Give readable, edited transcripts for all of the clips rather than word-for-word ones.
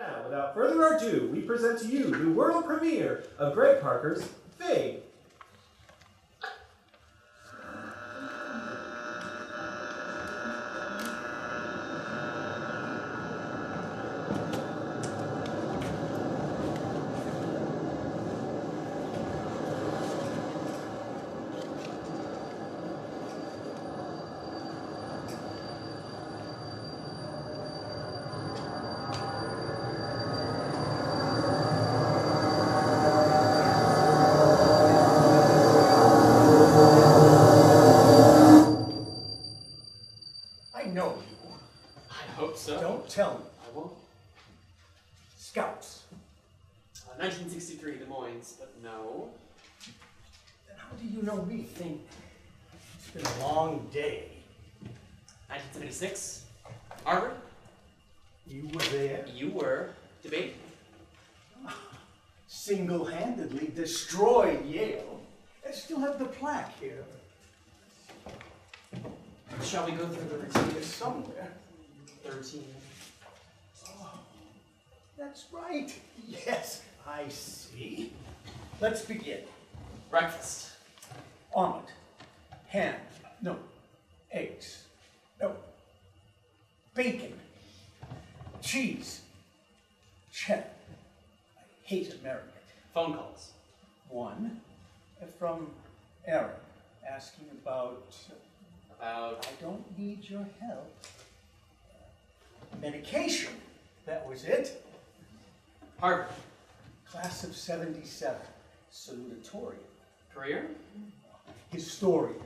Now, without further ado, we present to you the world premiere of Greg Parker's Fade. Tell me. I won't. Scouts. 1963, Des Moines, but no. Then how do you know me? It's been a long day. 1976, Harvard. You were there. You were. Debate. Single-handedly destroyed Yale. I still have the plaque here. Shall we go through the routine? It's somewhere. 13. That's right. Yes, I see. Let's begin. Breakfast. Omelet. Ham. No. Eggs. No. Bacon. Cheese. Cheddar. I hate America. Phone calls. One from Aerin asking about... I don't need your help. Medication. That was it. Harvard. Class of 77. Salutatorian. Career. Historian.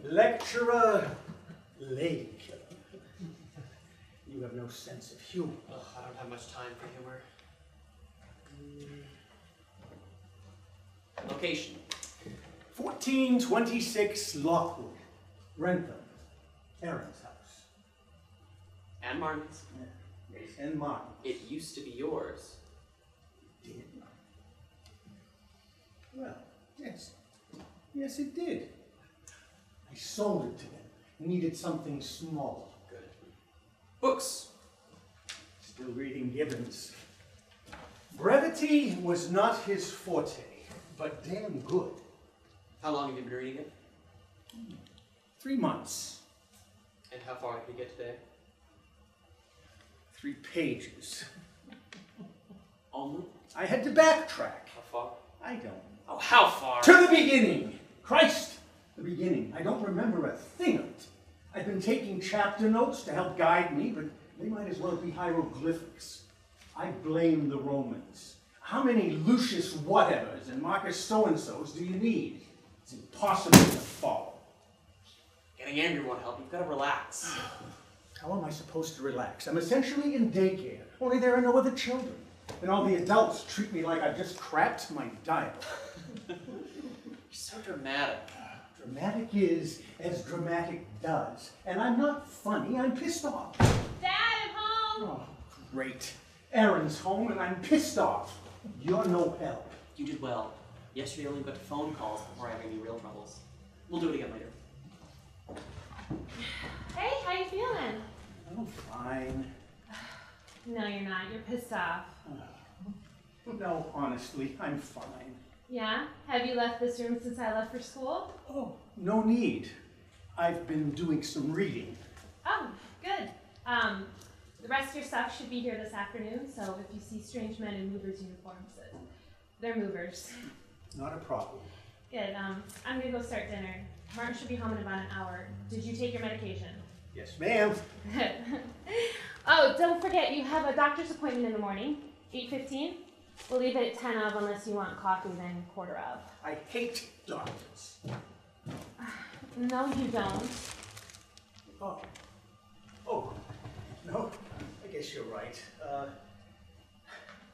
Lecturer. Lady killer. You have no sense of humor. Ugh, I don't have much time for humor. Location. 1426 Lockwood. Rentham. Erin's house. And Martin's. Yeah. And mine. It used to be yours. Did? Well, yes. Yes, it did. I sold it to them. Needed something small. Good. Books. Still reading Gibbons. Brevity was not his forte, but damn good. How long have you been reading it? 3 months. And how far did you get today? 3 pages. Only? I had to backtrack. How far? I don't know. Oh, how far? To the beginning! Christ! The beginning. I don't remember a thing of it. I've been taking chapter notes to help guide me, but they might as well be hieroglyphics. I blame the Romans. How many Lucius whatevers and Marcus so-and-sos do you need? It's impossible to follow. Getting angry won't help. You've got to relax. How am I supposed to relax? I'm essentially in daycare, only there are no other children. And all the adults treat me like I've just crapped my diaper. You're so dramatic. Dramatic is as dramatic does. And I'm not funny, I'm pissed off. Dad, I'm home! Oh, great. Erin's home and I'm pissed off. You're no help. You did well. Yesterday I only got phone calls before I had any real troubles. We'll do it again later. Hey, how you feeling? I'm fine. No, you're not. You're pissed off. No, honestly, I'm fine. Yeah? Have you left this room since I left for school? Oh, no need. I've been doing some reading. Oh, good. The rest of your stuff should be here this afternoon, so if you see strange men in movers' uniforms, they're movers. Not a problem. Good. I'm gonna go start dinner. Martin should be home in about an hour. Did you take your medication? Yes, ma'am. Good. Oh, don't forget, you have a doctor's appointment in the morning, 8:15. We'll leave it at 10 of unless you want coffee, then quarter of. I hate doctors. No, you don't. Oh. Oh. No, I guess you're right.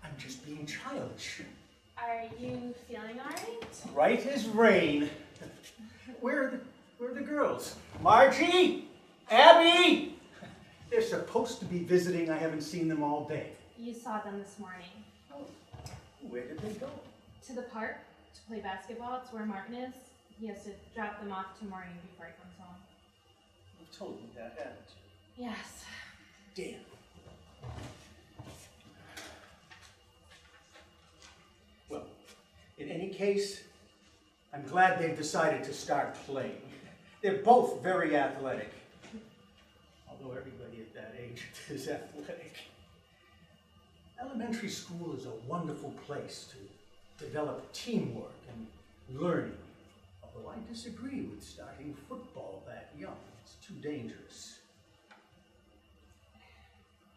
I'm just being childish. Are you feeling all right? Right as rain. Where are the girls? Margie! Abby! They're supposed to be visiting. I haven't seen them all day. You saw them this morning. Oh, where did they go? To the park to play basketball. It's where Martin is. He has to drop them off tomorrow before he comes home. You've told me that, haven't you? Yes. Damn. any case, I'm glad they've decided to start playing. They're both very athletic. Although everybody at that age is athletic. Elementary school is a wonderful place to develop teamwork and learning. Although I disagree with starting football that young. It's too dangerous.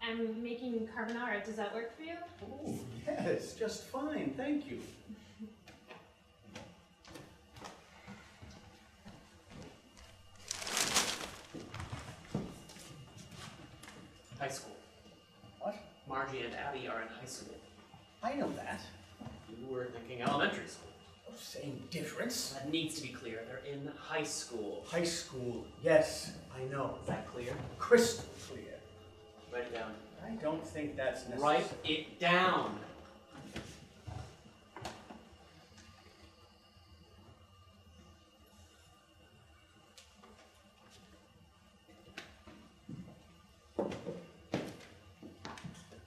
I'm making carbonara. Does that work for you? Oh, yes, just fine, thank you. High school. What? Margie and Abby are in high school. I know that. You were thinking elementary school. Oh, same difference. That needs to be clear. They're in high school. High school, yes, I know. Is that clear? Crystal clear. Write it down. I don't think that's necessary. Write it down.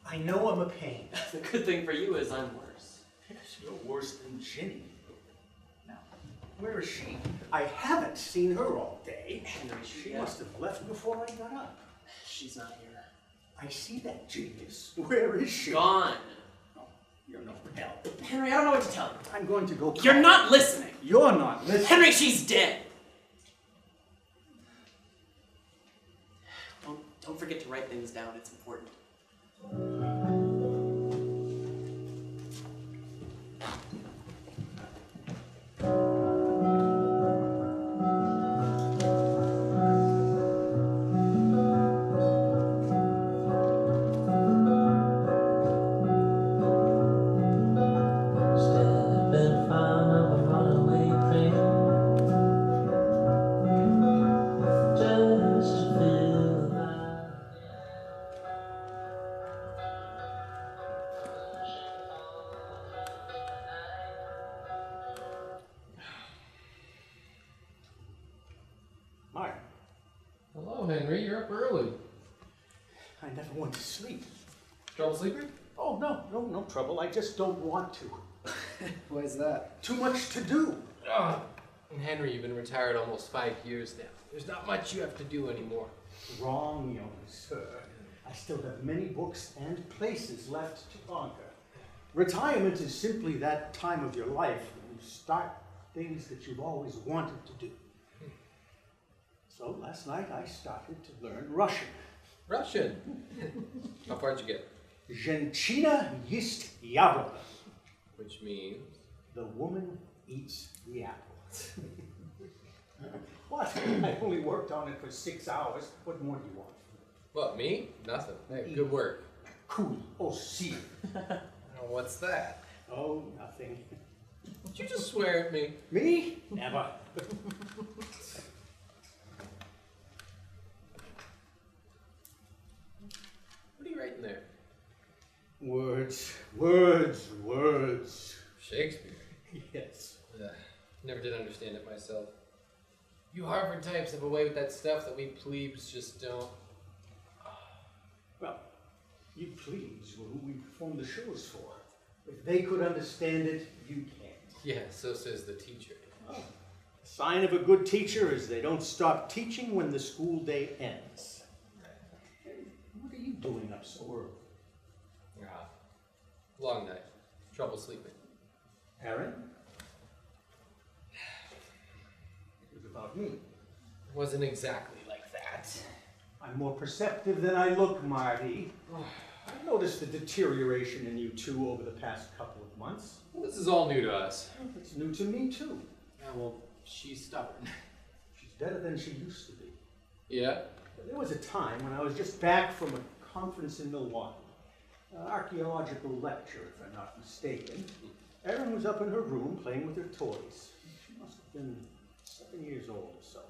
I know I'm a pain. The good thing for you is I'm worse. Yes, you're worse than Ginny. Now, where is she? I haven't seen her all day. Henry, She must have left before I got up. She's not here. I see that genius. Where is she? Gone. Oh, you're no help. Henry, I don't know what to tell you. I'm going to go. You're not listening. You're not listening. Henry, she's dead. Don't forget to write things down. It's important. Mark, Hello, Henry. You're up early. I never went to sleep. Trouble sleeping? Oh, no trouble. I just don't want to. Why is that? Too much to do. Henry, you've been retired almost 5 years now. There's not much you have to do anymore. Wrong, young sir. I still have many books and places left to conquer. Retirement is simply that time of your life when you start things that you've always wanted to do. So last night I started to learn Russian. Russian? How far'd you get? Женщина есть яблоко. Which means? The woman eats the apple. What? I only worked on it for 6 hours. What more do you want? What, me? Nothing. Hey, good work. Cool. Aussi. Oh, what's that? Oh, nothing. Did you just swear at me? Me? Never. What are you writing there? Words, words, words. Shakespeare. Yes. Never did understand it myself. You Harvard types have a way with that stuff that we plebes just don't. Well, you plebes were who we performed the shows for. If they could understand it, you can't. Yeah, so says the teacher. Oh. A sign of a good teacher is they don't stop teaching when the school day ends. Hey, what are you doing up so early? Long night. Trouble sleeping. Aerin? It was about me. It wasn't exactly like that. I'm more perceptive than I look, Marty. I've noticed the deterioration in you two over the past couple of months. Well, this is all new to us. It's new to me, too. Yeah, well, she's stubborn. She's better than she used to be. Yeah? There was a time when I was just back from a conference in Milwaukee. An archaeological lecture, if I'm not mistaken. Aerin was up in her room playing with her toys. She must have been 7 years old or so.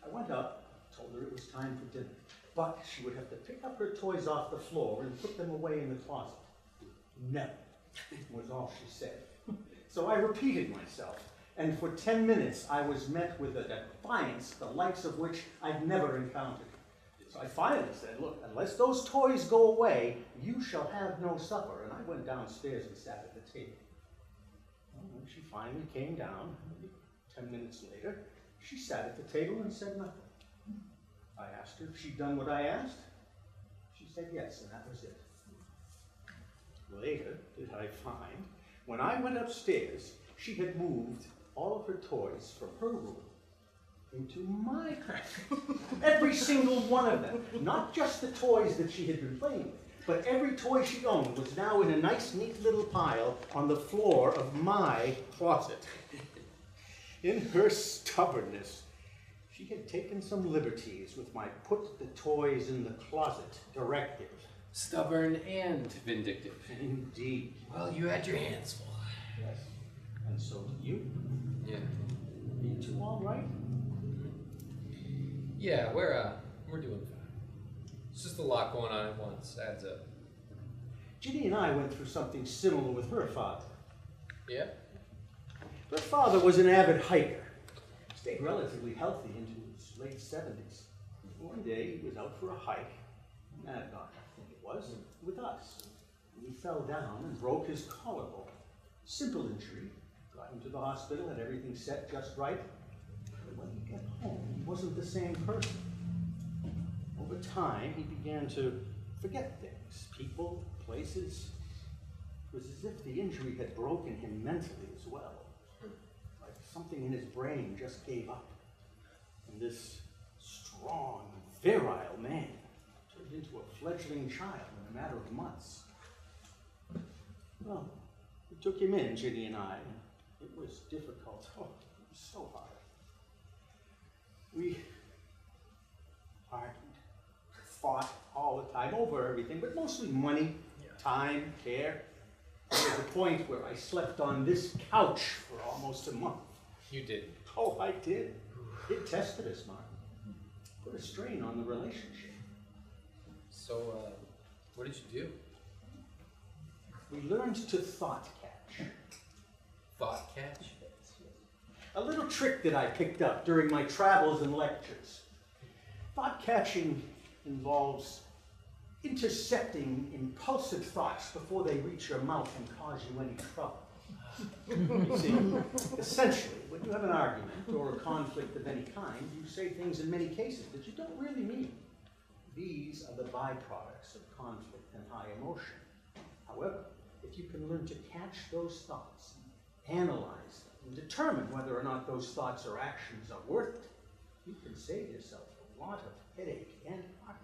I went up, told her it was time for dinner, but she would have to pick up her toys off the floor and put them away in the closet. No, was all she said. So I repeated myself, and for 10 minutes I was met with a defiance the likes of which I'd never encountered. So I finally said, look, unless those toys go away, you shall have no supper. And I went downstairs and sat at the table. When she finally came down, maybe 10 minutes later, she sat at the table and said nothing. I asked her if she'd done what I asked. She said yes, and that was it. Later, did I find, when I went upstairs, she had moved all of her toys from her room into my room. Every single one of them. Not just the toys that she had been playing with, but every toy she owned was now in a nice, neat little pile on the floor of my closet. In her stubbornness, she had taken some liberties with my put the toys in the closet directive. Stubborn and vindictive. Indeed. Well, you had your hands full. Yes. And so do you. Yeah. You two all right? Yeah, we're doing fine. It's just a lot going on at once. Adds up. Ginny and I went through something similar with her father. Yeah? Her father was an avid hiker. Stayed relatively healthy into his late 70s. One day he was out for a hike, Mad Dog, I think it was, with us. He fell down and broke his collarbone. Simple injury. Got him to the hospital, had everything set just right. But when he got home, he wasn't the same person. Over time, he began to forget things, people, places. It was as if the injury had broken him mentally as well. Like something in his brain just gave up. And this strong, virile man turned into a fledgling child in a matter of months. Well, we took him in, Ginny and I. It was difficult. Oh, it was so hard. We argued, fought all the time over everything, but mostly money, time, care. There was a point where I slept on this couch for almost a month. You did. Oh, I did. It tested us, Martin. Put a strain on the relationship. So, what did you do? We learned to thought catch. Thought catch? A little trick that I picked up during my travels and lectures. Thought catching involves intercepting impulsive thoughts before they reach your mouth and cause you any trouble. You see, essentially, when you have an argument or a conflict of any kind, you say things in many cases that you don't really mean. These are the byproducts of conflict and high emotion. However, if you can learn to catch those thoughts, analyze them, and determine whether or not those thoughts or actions are worth it, you can save yourself a lot of headache and heartache.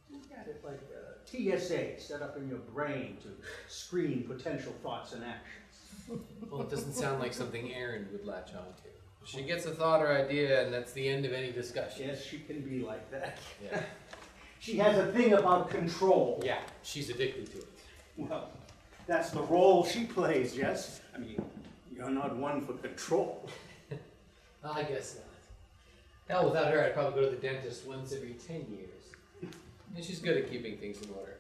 Look at it like a TSA set up in your brain to screen potential thoughts and actions. Well, it doesn't sound like something Aerin would latch on to. She gets a thought or idea, and that's the end of any discussion. Yes, she can be like that. Yeah. She has a thing about control. Yeah, she's addicted to it. Well, that's the role she plays, yes? I mean, you're not one for control. I guess not. Hell, without her, I'd probably go to the dentist once every 10 years. And she's good at keeping things in order.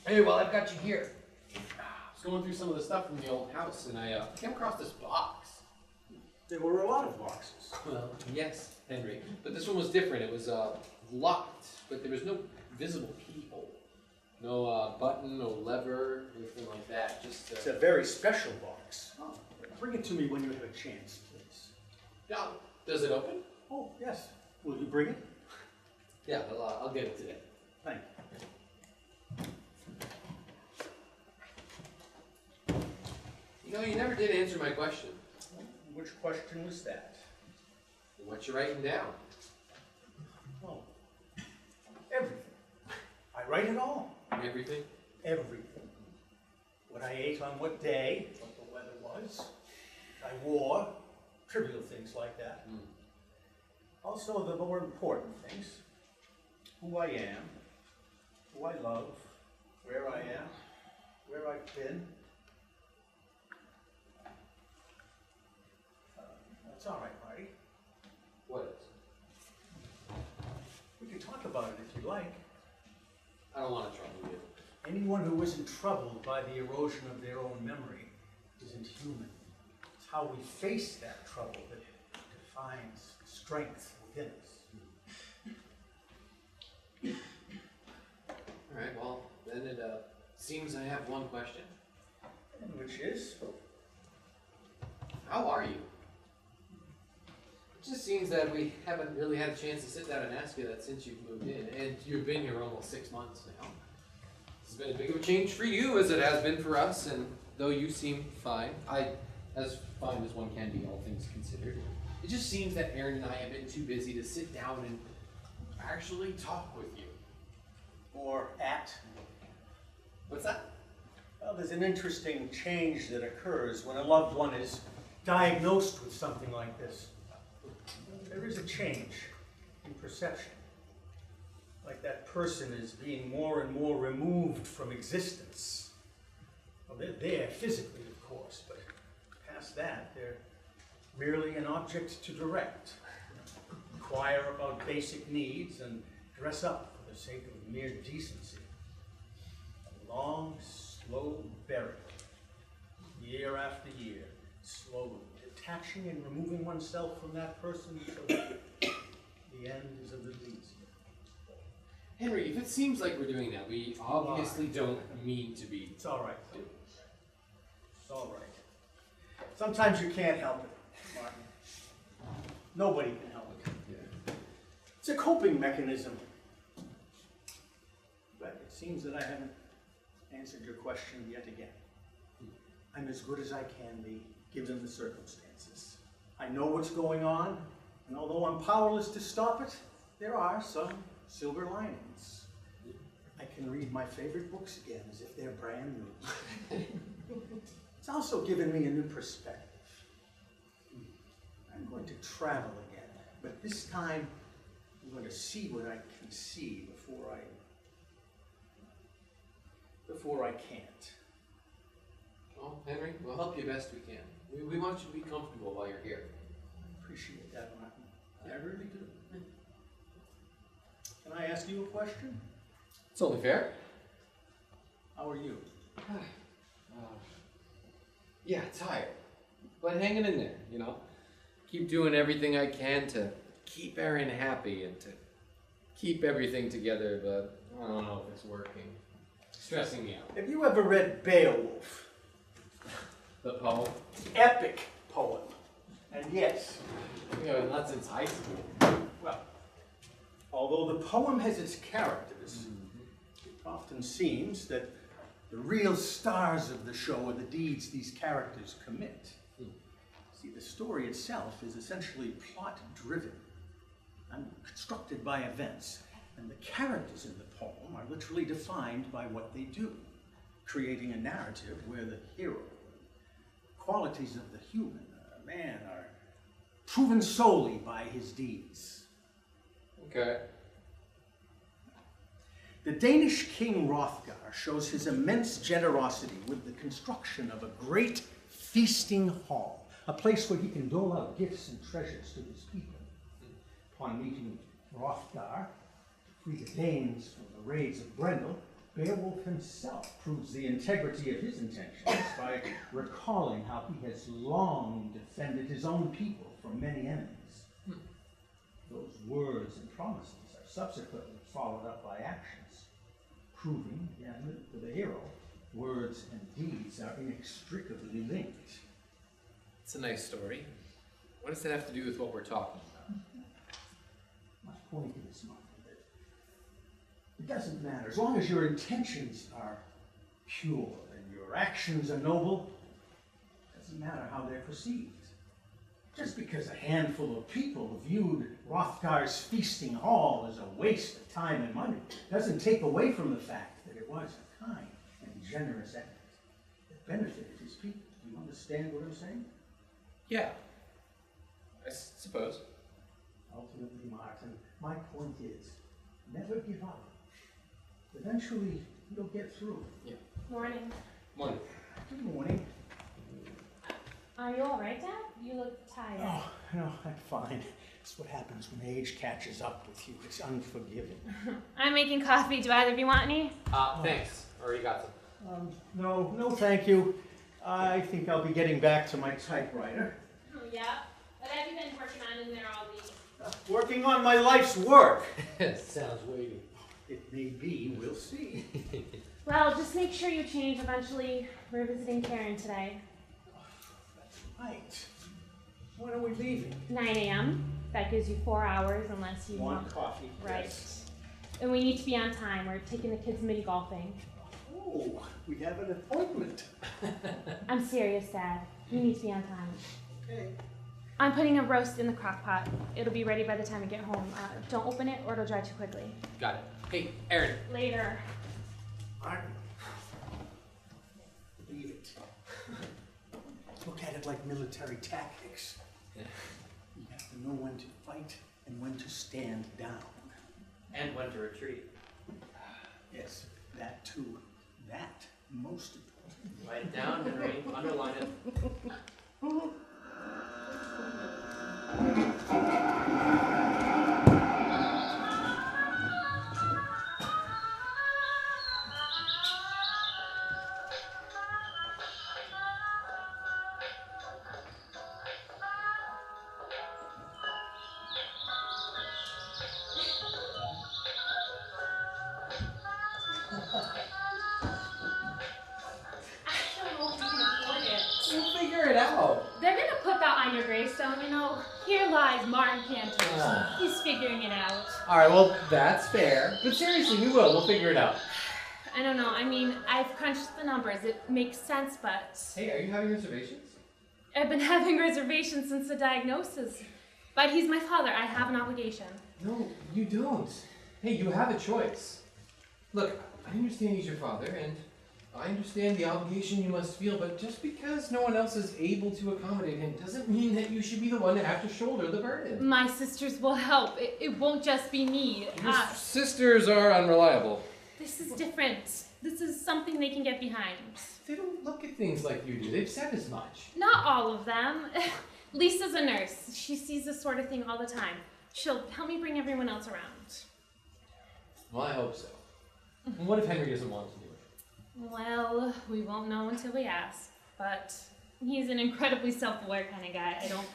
Hey, well, I've got you here. I was going through some of the stuff from the old house, and I came across this box. There were a lot of boxes. Well, yes, Henry. But this one was different. It was locked, but there was no visible keyhole. No button, no lever, anything like that. Just It's a very special box. Oh, bring it to me when you have a chance, please. Yeah. Does it open? Oh, yes. Will you bring it? Yeah, I'll get it today. Thank you. You know, you never did answer my question. Which question was that? What you writing down? Oh, everything. I write it all. Everything? Everything. What I ate on what day, what the weather was, what I wore, trivial things like that. Also the more important things. Who I am, who I love, where I am, where I've been. That's all right, Marty. What is? We can talk about it if you like. I don't want to trouble you. Anyone who isn't troubled by the erosion of their own memory isn't human. It's how we face that trouble that defines strength within us. Alright, well, then it seems I have one question. Which is? How are you? It just seems that we haven't really had a chance to sit down and ask you that since you've moved in, and you've been here almost 6 months now. It's been a big of a change for you as it has been for us, and though you seem fine, as fine as one can be, all things considered, it just seems that Aerin and I have been too busy to sit down and actually talk with you. Or at? What's that? Well, there's an interesting change that occurs when a loved one is diagnosed with something like this. There is a change in perception. Like that person is being more and more removed from existence. Well, they're there physically, of course, but past that, they're merely an object to direct, inquire about basic needs, and dress up for the sake of mere decency. A long, slow burial, year after year, slowly detaching and removing oneself from that person so that the end is a little easier. Henry, if it seems like we're doing that, we obviously don't mean to be. It's all right. It's all right. Sometimes you can't help it, Martin. Nobody can help it. Yeah. It's a coping mechanism. But it seems that I haven't answered your question yet again. I'm as good as I can be, given the circumstances. I know what's going on, and although I'm powerless to stop it, there are some silver linings. I can read my favorite books again as if they're brand new. It's also given me a new perspective. I'm going to travel again, but this time I'm going to see what I can see before I can't. Well, Henry, we'll help you best we can. We want you to be comfortable while you're here. I appreciate that, Martin. I really do. Can I ask you a question? It's only fair. How are you? Yeah, tired. But hanging in there, you know. Keep doing everything I can to keep Aerin happy and to keep everything together, but I don't know if it's working. It's stressing me out. Have you ever read Beowulf? The poem? Epic poem. And yes, You know, not since high school. well, although the poem has its characters, it often seems that the real stars of the show are the deeds these characters commit. See, the story itself is essentially plot-driven and constructed by events, and the characters in the poem are literally defined by what they do, creating a narrative where the hero, qualities of the human, man, are proven solely by his deeds. Okay. The Danish king Hrothgar shows his immense generosity with the construction of a great feasting hall, a place where he can dole out gifts and treasures to his people. Upon meeting Hrothgar, to free the Danes from the raids of Grendel, Beowulf himself proves the integrity of his intentions by recalling how he has long defended his own people from many enemies. Those words and promises are subsequently followed up by actions, proving, again, to the hero, words and deeds are inextricably linked. It's a nice story. What does that have to do with what we're talking about? My point is, Martin, that it doesn't matter. As long as your intentions are pure and your actions are noble, it doesn't matter how they're perceived. Just because a handful of people viewed Hrothgar's feasting hall as a waste of time and money doesn't take away from the fact that it was a kind and generous act that benefited his people. Do you understand what I'm saying? Yeah. I suppose. Ultimately, Martin, my point is, never give up. Eventually, you'll get through it. Yeah. Morning. Morning. Good morning. Are you all right, Dad? You look tired. Oh, no, I'm fine. It's what happens when age catches up with you. It's unforgiving. I'm making coffee. Do either of you want any? Thanks. Already got some. No, thank you. I think I'll be getting back to my typewriter. Oh, yeah. What have you been working on in there all week? Working on my life's work. Sounds weighty. It may be, we'll see. Well, just make sure you change eventually. We're visiting Karen today. That's right. When are we leaving? 9 a.m. That gives you 4 hours unless you One want. coffee. Right. Yes. And we need to be on time. We're taking the kids mini golfing. Oh, we have an appointment. I'm serious, Dad. We need to be on time. Okay. I'm putting a roast in the crock pot. It'll be ready by the time we get home. Don't open it or it'll dry too quickly. Got it. Hey, Aerin. Later. Martin. Leave it. Look at it like military tactics. Yeah. You have to know when to fight and when to stand down. And when to retreat. Yes, that too. That most important. Write it down, Henry. Underline it. We'll figure it out. They're gonna put that on your gravestone, you know. Here lies Martin Canters. Ah. He's figuring it out. Alright, well, that's fair. But seriously, we will. We'll figure it out. I don't know. I mean, I've crunched the numbers. It makes sense, but Hey, are you having reservations? I've been having reservations since the diagnosis. But he's my father. I have an obligation. No, you don't. Hey, you have a choice. Look, I understand he's your father, and I understand the obligation you must feel, but just because no one else is able to accommodate him doesn't mean that you should be the one to have to shoulder the burden. My sisters will help. It won't just be me. Your sisters are unreliable. This is different. This is something they can get behind. They don't look at things like you do. They've said as much. Not all of them. Lisa's a nurse. She sees this sort of thing all the time. She'll help me bring everyone else around. Well, I hope so. And what if Henry doesn't want to do it? Well, we won't know until we ask. But he's an incredibly self-aware kind of guy. I don't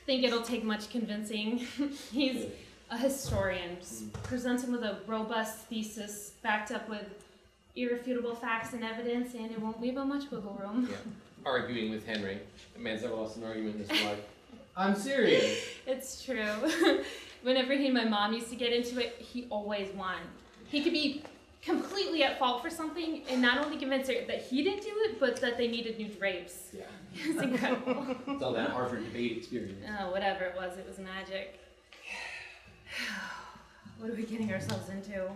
think it'll take much convincing. He's a historian. Just present him with a robust thesis backed up with irrefutable facts and evidence, and it won't leave him much wiggle room. Yeah. Arguing with Henry. A man's never lost an argument in his life. I'm serious. It's true. Whenever he and my mom used to get into it, he always won. He could be completely at fault for something and not only convince her that he didn't do it, but that they needed new drapes. Yeah. It's incredible. It's all that Harvard debate experience. Oh, whatever it was magic. What are we getting ourselves into?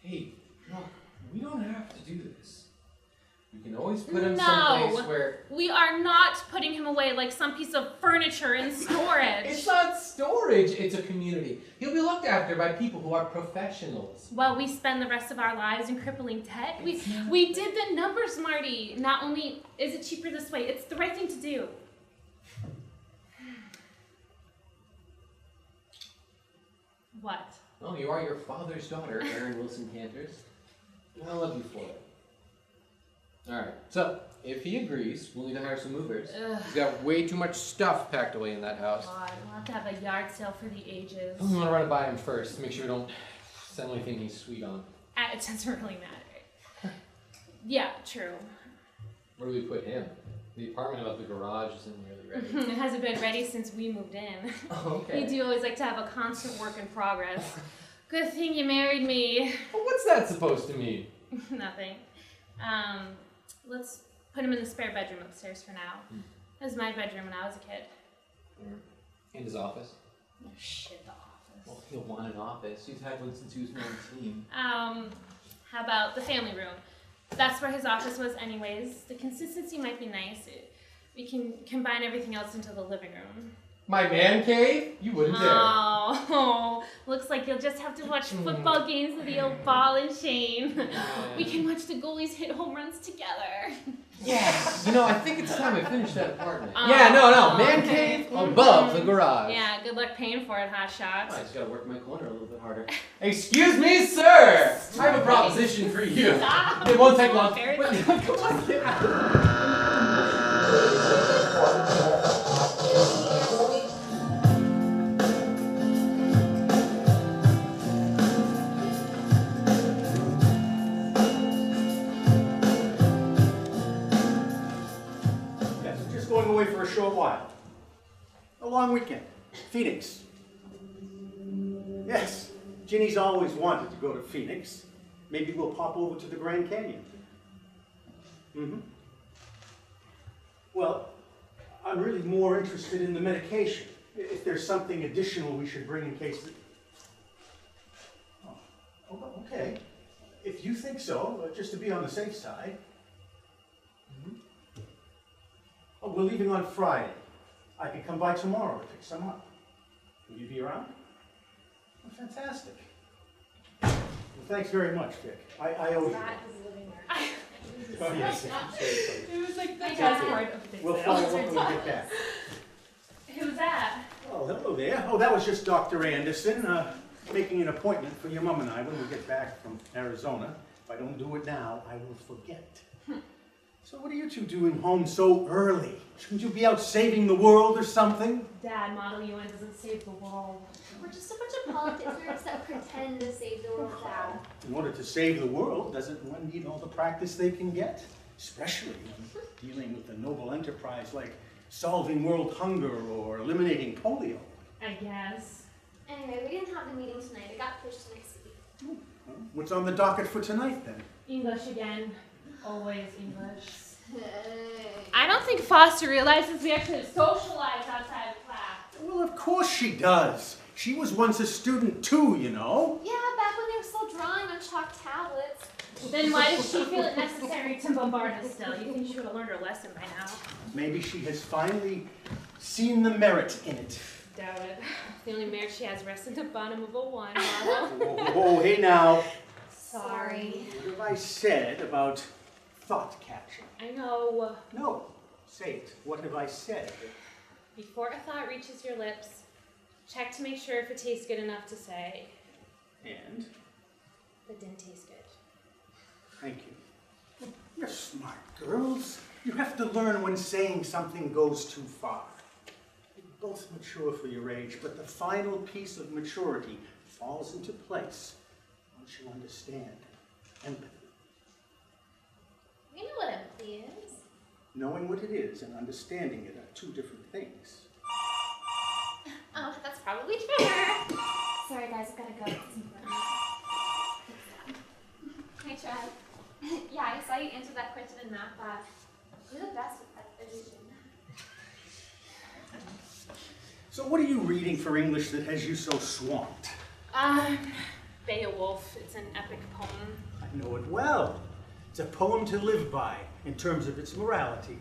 Hey, look, we don't have to do this. We can always put him someplace where... We are not putting him away like some piece of furniture in storage. It's not storage, it's a community. He'll be looked after by people who are professionals. While we spend the rest of our lives in crippling debt. We did the numbers, Marty. Not only is it cheaper this way, it's the right thing to do. What? Well, you are your father's daughter, Aerin Wilson Canters. And I love you for it. Alright, so, if he agrees, we'll need to hire some movers. Ugh. He's got way too much stuff packed away in that house. God, we'll have to have a yard sale for the ages. We want to run it by him first, make sure we don't send anything he's sweet on. It doesn't really matter. Yeah, true. Where do we put him? The apartment above the garage isn't really ready. It hasn't been ready since we moved in. Oh, okay. You do always like to have a constant work in progress. Good thing you married me. Well, what's that supposed to mean? Nothing. Let's put him in the spare bedroom upstairs for now. That was my bedroom when I was a kid. In his office? Oh, shit, the office. Well, he'll want an office. He's had one since he was 19. How about the family room? That's where his office was anyways. The consistency might be nice. We can combine everything else into the living room. My man cave? You wouldn't dare. Oh, looks like you'll just have to watch football games with the old ball and chain. We can watch the goalies hit home runs together. Yes! You know, I think it's time I finish that apartment. Oh, Yeah, no, man cave above the garage. Yeah, good luck paying for it, hot shot. I just gotta work my corner a little bit harder. Excuse me, sir! I have a proposition for you. Stop. It won't take long. Very Wait, long. come on, get out. short while. A long weekend. Phoenix. Yes, Ginny's always wanted to go to Phoenix. Maybe we'll pop over to the Grand Canyon. Well, I'm really more interested in the medication. If there's something additional we should bring in case... Oh, okay. If you think so, just to be on the safe side. Oh, we're leaving on Friday. I can come by tomorrow to pick some up. Will you be around? Oh, fantastic. Well, thanks very much, Vic. I owe you. That is living there. Oh, yes. It was like the best part of the We'll follow up when we get back. Who's that? Oh, hello there. Oh, that was just Dr. Anderson, making an appointment for your mom and I when we get back from Arizona. If I don't do it now, I will forget. So what are you two doing home so early? Shouldn't you be out saving the world or something? Dad, Model UN doesn't save the world. We're just a bunch of politics nerds that pretend to save the world, Dad. In order to save the world, doesn't one need all the practice they can get? Especially when dealing with a noble enterprise like solving world hunger or eliminating polio. I guess. Anyway, we didn't have the meeting tonight. It got pushed to next week. What's on the docket for tonight, then? English again. Always English. Hey. I don't think Foster realizes we actually socialize outside of class. Well, of course she does. She was once a student too, you know. Yeah, back when they were still drawing on chalk tablets. Then why does she feel it necessary to bombard us still? You think she would have learned her lesson by now? Maybe she has finally seen the merit in it. Doubt it. The only merit she has rests at the bottom of a wine bottle. Oh, hey now. Sorry. What have I said about thought catching? I know. No, say it. What have I said? Before a thought reaches your lips, check to make sure if it tastes good enough to say. And? It didn't taste good. Thank you. You're smart, girls. You have to learn when saying something goes too far. You're both mature for your age, but the final piece of maturity falls into place once you understand empathy. We know what empathy is. Knowing what it is and understanding it are two different things. Oh, that's probably true. Sorry, guys, I've got to go. It's important. Hey, Trev. Yeah, I saw you answer that question in math class. You're the best with that addition. So what are you reading for English that has you so swamped? Beowulf. It's an epic poem. I know it well. It's a poem to live by in terms of its morality.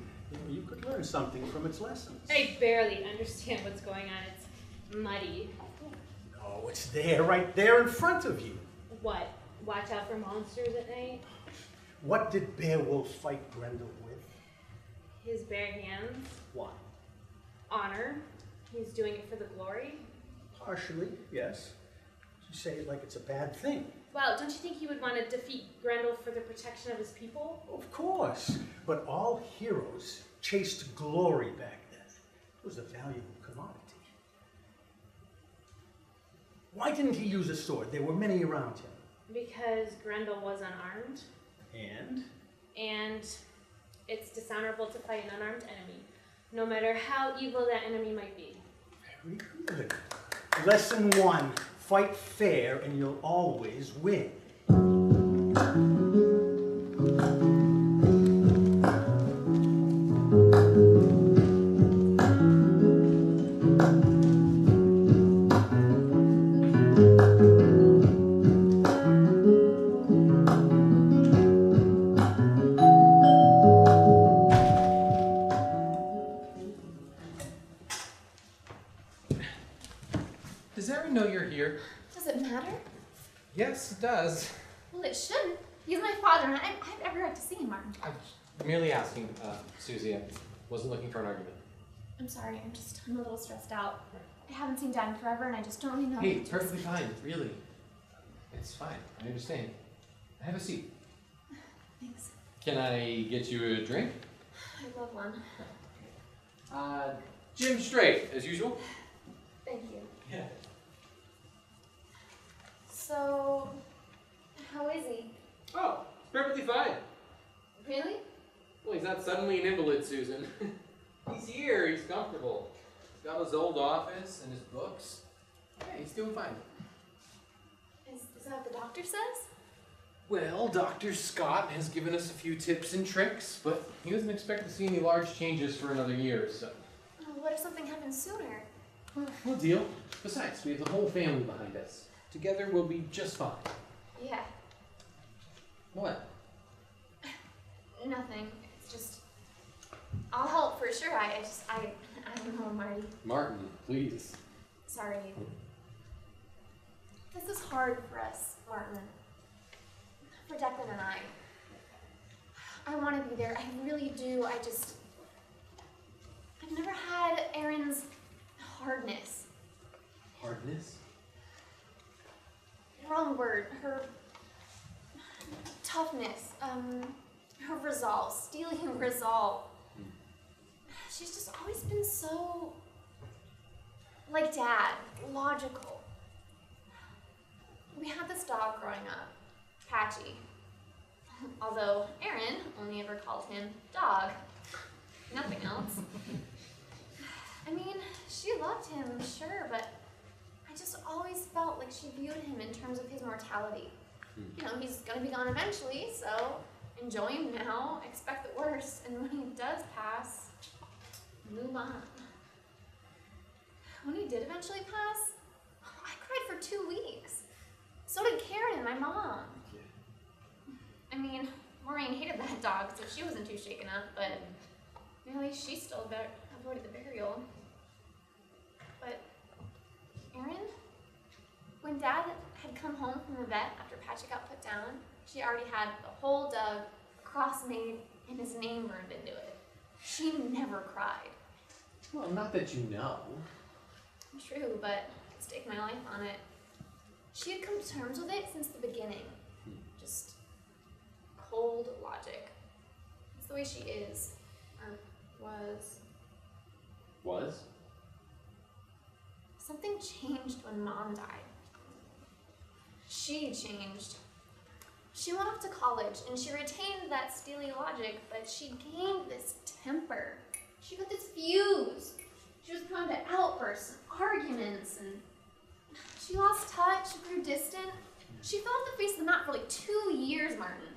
You could learn something from its lessons. I barely understand what's going on. It's muddy. Oh, it's there, right there in front of you. What? Watch out for monsters at night? What did Beowulf fight Grendel with? His bare hands. Why? Honor. He's doing it for the glory. Partially, yes. You say it like it's a bad thing. Well, don't you think he would want to defeat Grendel for the protection of his people? Of course. But all heroes chased glory back then. It was a valuable commodity. Why didn't he use a sword? There were many around him. Because Grendel was unarmed. And? And it's dishonorable to fight an unarmed enemy, no matter how evil that enemy might be. Very good. Lesson 1. Fight fair and you'll always win. Does Aerin know you're here? Does it matter? Yes, it does. Well, it shouldn't. He's my father, and I've every right to see him, Martin. I'm merely asking, Susie. I wasn't looking for an argument. I'm sorry, I'm a little stressed out. I haven't seen Dad in forever, and I just don't really know. Hey, perfectly fine, really. It's fine, I understand. Have a seat. Thanks. Can I get you a drink? I'd love one. Jim straight, as usual. Thank you. Yeah. So, how is he? Oh, perfectly fine. Really? Well, he's not suddenly an invalid, Susan. He's here. He's comfortable. He's got his old office and his books. Yeah, he's doing fine. Is that what the doctor says? Well, Dr. Scott has given us a few tips and tricks, but he doesn't expect to see any large changes for another year or so. Oh, what if something happens sooner? Well, we'll deal. Besides, we have the whole family behind us. Together, we'll be just fine. Yeah, What? nothing. It's just, I'll help for sure. I don't know, Marty. Martin, please. Sorry. This is hard for us, Martin. For Declan and I. I want to be there. I really do. I've never had Aerin's hardness. Hardness? Wrong word. Her toughness. Her resolve. Stealing resolve. She's just always been so like Dad. Logical. We had this dog growing up. Patchy. Although Aerin only ever called him Dog. Nothing else. I mean, she loved him, sure, but I just always felt like she viewed him in terms of his mortality. You know, he's gonna be gone eventually, so enjoy him now, expect the worst, and when he does pass, move on. When he did eventually pass, I cried for 2 weeks. So did Karen, my mom. I mean, Maureen hated that dog, so she wasn't too shaken up, but at least she still avoided the burial. But Aerin, when Dad had come home from the vet after Patchy got put down, she already had the whole dug, a cross made, and his name burned into it. She never cried. Well, not that you know. True, but I'd stake my life on it. She had come to terms with it since the beginning. Just cold logic. It's the way she is. Or was. Was? Something changed when Mom died. She changed. She went off to college and she retained that steely logic, but she gained this temper. She got this fuse. She was prone to outbursts and arguments, and she lost touch, grew distant. She fell off the face of the map for like 2 years, Martin.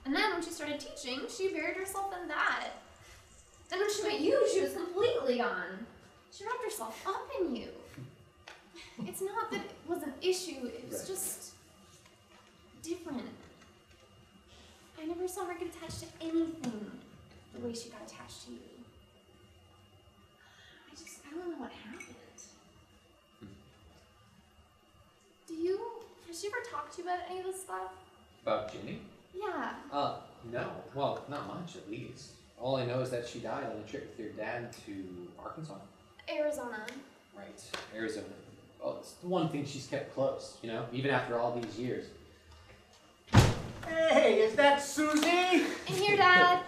And then when she started teaching, she buried herself in that. Then when she met you, she was completely gone. She wrapped herself up in you. It's not that it was an issue, it was just different. I never saw her get attached to anything the way she got attached to you. I don't know what happened. Has she ever talked to you about any of this stuff? About Ginny? Yeah. No. Well, not much, at least. All I know is that she died on a trip with your dad to Arkansas. Arizona. Right, Arizona. Well, it's the one thing she's kept close, you know, even after all these years. Hey, is that Susie? In here, Dad.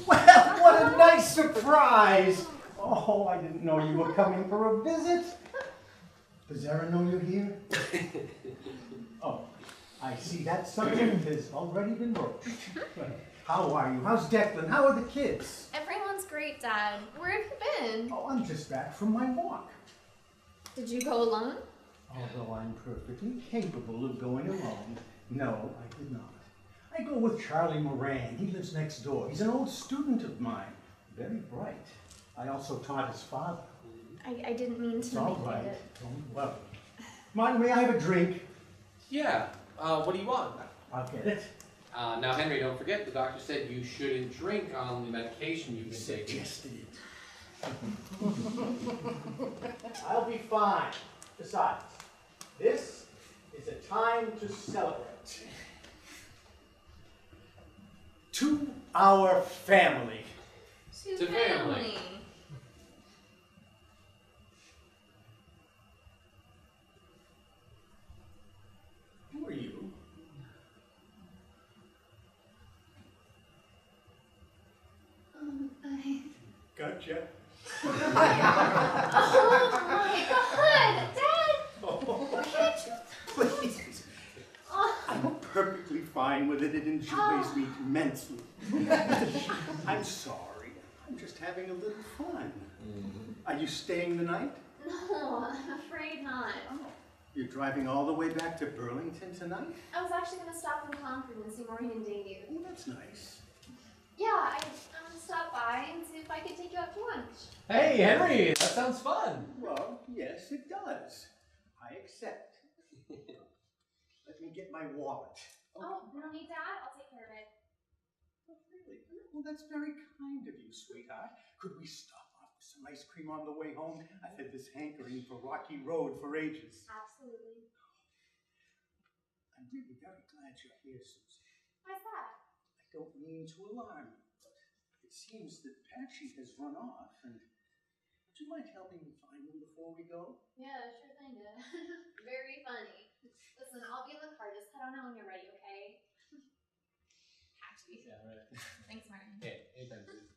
Well, what a nice surprise! Oh, I didn't know you were coming for a visit. Does Aerin know you're here? Oh, I see that subject has already been broached. How are you? How's Declan? How are the kids? Everyone's great, Dad. Where have you been? Oh, I'm just back from my walk. Did you go alone? Although I'm perfectly capable of going alone, no, I did not. I go with Charlie Moran. He lives next door. He's an old student of mine. Very bright. I also taught his father. I didn't mean It's to all make right. it. Don't worry. Martin, may I have a drink? Yeah, what do you want? I'll get it. Now, Henry, don't forget, the doctor said you shouldn't drink on the medication you've been taking. Suggested it. I'll be fine. Besides, this is a time to celebrate. To our family. To family. Who are you? I... Gotcha. Oh my God, Dad! Oh, Can't you? please. Oh. I'm perfectly fine with it. It enjoys me immensely. I'm sorry. I'm just having a little fun. Are you staying the night? No, I'm afraid not. Oh, you're driving all the way back to Burlington tonight? I was actually going to stop in Concord and see Maureen and Davey. Oh, that's nice. Yeah, I want to stop by and see if I could take you out to lunch. Hey, Henry, that sounds fun. Well, yes, it does. I accept. Let me get my wallet. Oh, you don't need that? I'll take care of it. Oh, really? Well, that's very kind of you, sweetheart. Could we stop off for some ice cream on the way home? I've had this hankering for Rocky Road for ages. Absolutely. I'm really very glad you're here, Susie. Why's that? I don't mean to alarm you, but it seems that Patchy has run off, and would you mind helping me find him before we go? Yeah, sure thing, Dad. Very funny. Listen, I'll be in the car. Just head on out when you're ready, okay? Patchy. Yeah, right. Thanks, Martin. Hey, anytime, Susie.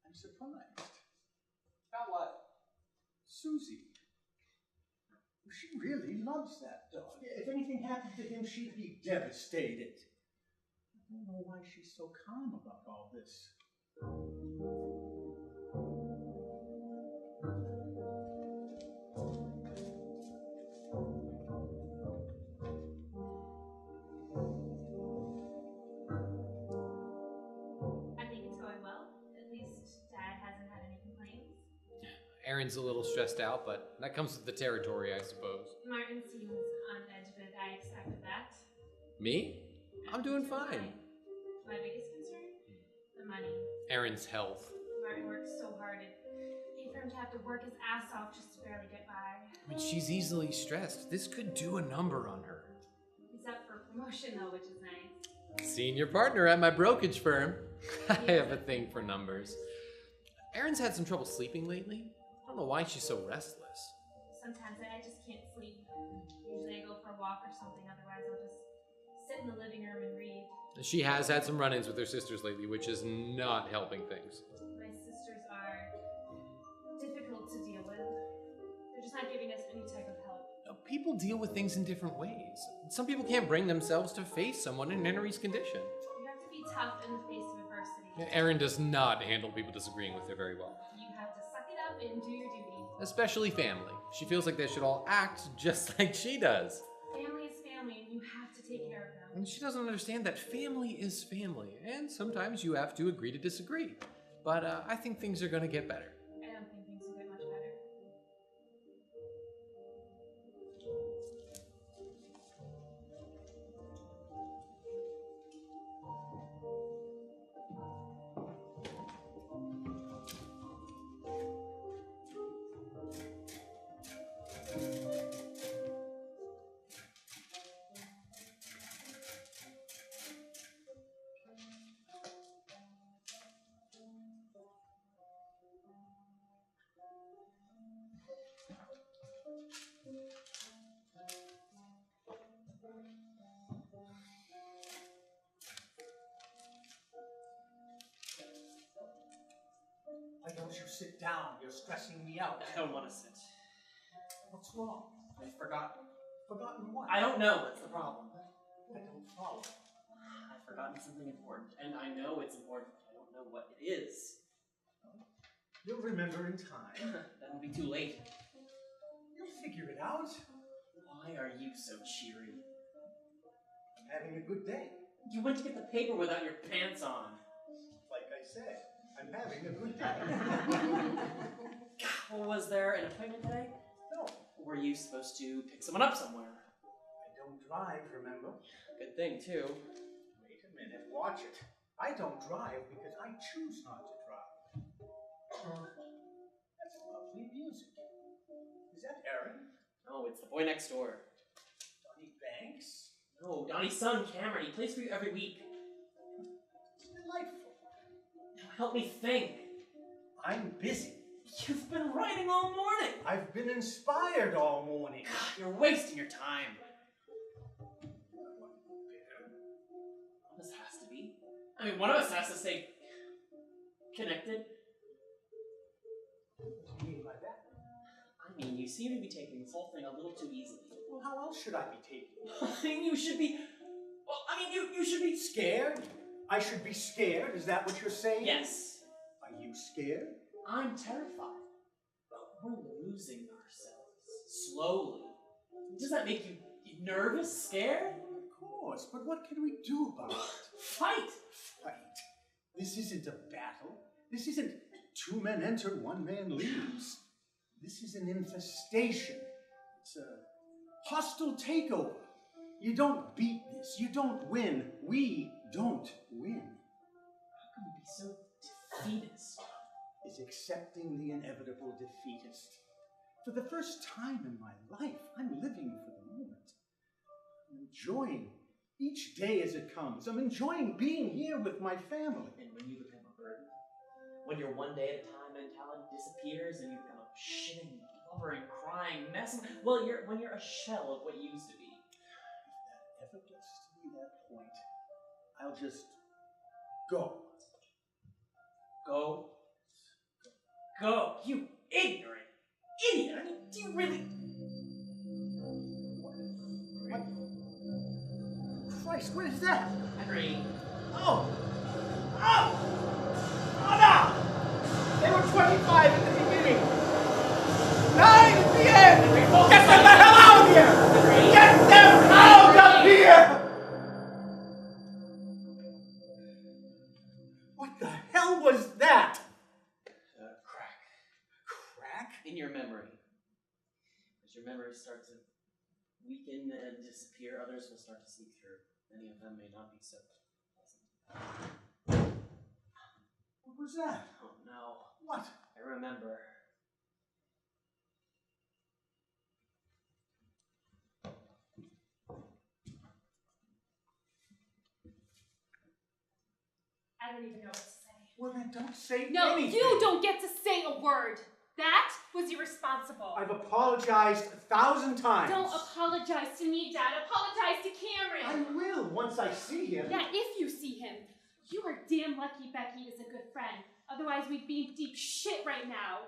I'm surprised. About what? Susie. She really loves that dog. If anything happened to him, she'd be devastated. I don't know why she's so calm about all this. I think it's going well. At least Dad hasn't had any complaints. Aerin's a little stressed out, but that comes with the territory, I suppose. Martin seems on edge, but I expected that. Me? I'm doing fine. My biggest concern? The money. Aerin's health. Martin works so hard. It'd pay for him to have to work his ass off just to barely get by. I mean, she's easily stressed. This could do a number on her. He's up for promotion though, which is nice. Senior partner at my brokerage firm. I have a thing for numbers. Erin's had some trouble sleeping lately. I don't know why she's so restless. Sometimes I just can't sleep. Usually I go for a walk or something, otherwise I'll just sit in the living room and read. She has had some run-ins with her sisters lately, which is not helping things. My sisters are difficult to deal with. They're just not giving us any type of help. People deal with things in different ways. Some people can't bring themselves to face someone in Henry's condition. You have to be tough in the face of adversity. Aerin does not handle people disagreeing with her very well. You have to suck it up and do your duty. Especially family. She feels like they should all act just like she does. Family is family and you have to take care of them. And she doesn't understand that family is family, and sometimes you have to agree to disagree. But I think things are gonna get better. I don't think things will get much better. Why don't you sit down? You're stressing me out. I don't want to sit. What's wrong? I've forgotten. Forgotten what? I don't know. That's the problem. I don't follow. I've forgotten something important, and I know it's important. I don't know what it is. You'll remember in time. That'll be too late. You'll figure it out. Why are you so cheery? I'm having a good day. You went to get the paper without your pants on. Like I said, I'm having a good day. Well, was there an appointment today? No, Were you supposed to pick someone up somewhere? I don't drive, remember? Good thing, too. Wait a minute, watch it. I don't drive because I choose not to drive. That's lovely music. Is that Aerin? No, it's the boy next door. Donnie Banks? No, Donnie's son, Cameron. He plays for you every week. It's delightful. Now help me think. I'm busy. You've been writing all morning. I've been inspired all morning. God, you're wasting your time. This has to be. I mean, one of us has to stay connected. What do you mean by that? I mean, you seem to be taking this whole thing a little too easily. Well, how else should I be taking it? I mean, you should be. Well, I mean, you should be Scared? I should be scared? Is that what you're saying? Yes. scared? I'm terrified. But we're losing ourselves. Slowly. Does that make you nervous, scared? Of course, but what can we do about it? Fight! Fight? This isn't a battle. This isn't 2 men enter, 1 man leaves. This is an infestation. It's a hostile takeover. You don't beat this. You don't win. We don't win. How can we be so defeatist? Is accepting the inevitable defeatist. For the first time in my life, I'm living for the moment. I'm enjoying each day as it comes. I'm enjoying being here with my family. And when you become a burden, when your one day at a time mentality disappears and you become a shitting, blubbering, crying mess, well, when you're a shell of what you used to be. If that ever gets to be that point, I'll just go. Go. Go, you ignorant idiot! I mean, do you really... What? Christ, what is that? Henry. Oh! Oh! Oh no! They were 25 at the beginning. 9 at the end! Get them the hell out of here! Get them out of here! What the hell was that? Crack. Crack? In your memory. As your memories start to weaken and disappear, others will start to seep through. Many of them may not be so pleasant. What was that? Oh no. What? I remember. I don't even know what to say. Well, then don't say No, anything. you don't get to say a word. That was irresponsible. I've apologized 1,000 times. Don't apologize to me, Dad. Apologize to Cameron. I will once I see him. Yeah, if you see him. You are damn lucky Becky is a good friend. Otherwise, we'd be in deep shit right now.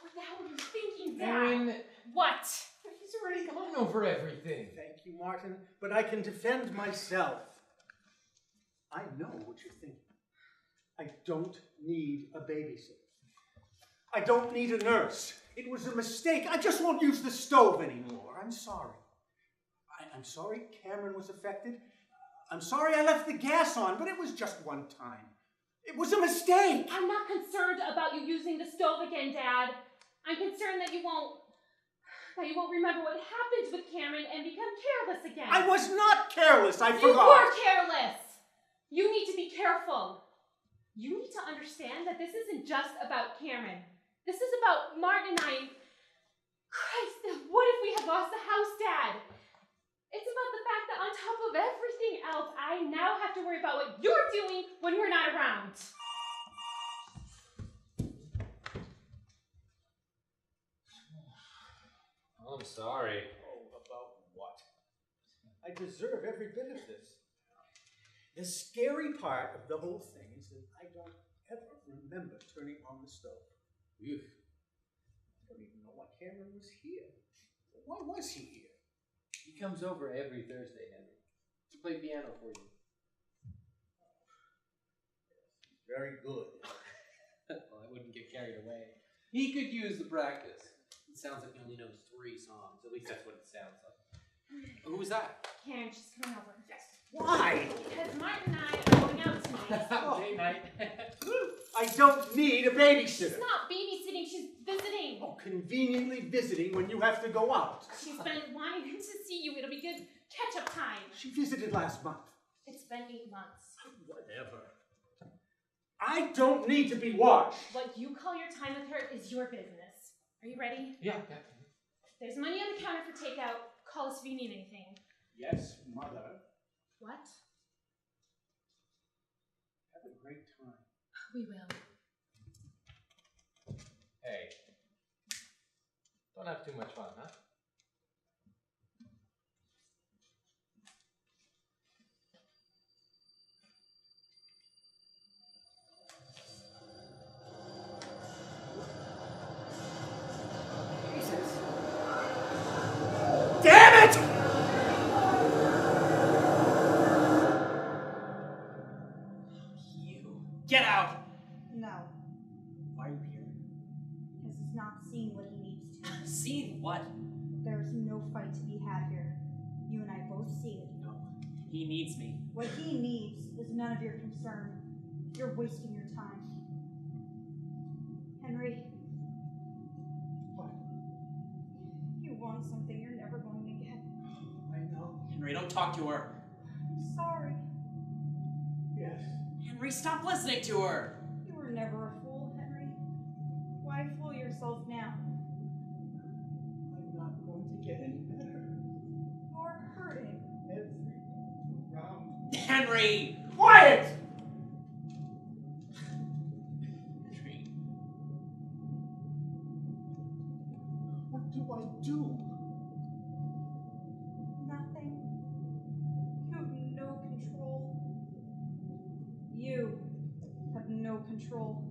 What the hell were you thinking, Dad? Aerin, What? he's already gone over everything. Thank you, Martin, but I can defend myself. I know what you're thinking. I don't need a babysitter. I don't need a nurse. It was a mistake. I just won't use the stove anymore. I'm sorry. I'm sorry Cameron was affected. I'm sorry I left the gas on, but it was just one time. It was a mistake. I'm not concerned about you using the stove again, Dad. I'm concerned that you won't remember what happened with Cameron and become careless again. I was not careless. I You forgot. were careless. You need to be careful. You need to understand that this isn't just about Cameron. This is about Martin and I. Christ, what if we had lost the house, Dad? It's about the fact that on top of everything else, I now have to worry about what you're doing when we're not around. I'm sorry. Oh, about what? I deserve every bit of this. The scary part of the whole thing is that I don't ever remember turning on the stove. Ew. I don't even know why Cameron was here. Why was he here? He comes over every Thursday, Henry, to play piano for you. Very good. Well, I wouldn't get carried away. He could use the practice. It sounds like he only knows 3 songs. At least that's what it sounds like. Who was that? Karen, she's coming over. Yes. Why? Because Martin and I are going out tonight. Day night. I don't need a babysitter. She's not babysitting, she's visiting. Oh, conveniently visiting when you have to go out. She's been wanting to see you. It'll be good catch-up time. She visited last month. It's been 8 months. Whatever. I don't need to be watched. What you call your time with her is your business. Are you ready? Yeah. There's money on the counter for takeout. Call us if you need anything. Yes, Mother. What? Have a great time. We will. Hey. Don't have too much fun, huh? Damn it! You. Get out! No. what? There's no fight to be had here. You and I both see it. No. He needs me. What he needs is none of your concern. You're wasting your time. Henry. What? You want something you're never going to get. I know. Henry, don't talk to her. I'm sorry. Yes. Henry, stop listening to her. You were never a fool, Henry. Why fool yourself now? I'm not going to get any better. You're hurting. Everything around. Henry! Quiet! Henry. What do I do? Nothing. You have no control. You have no control.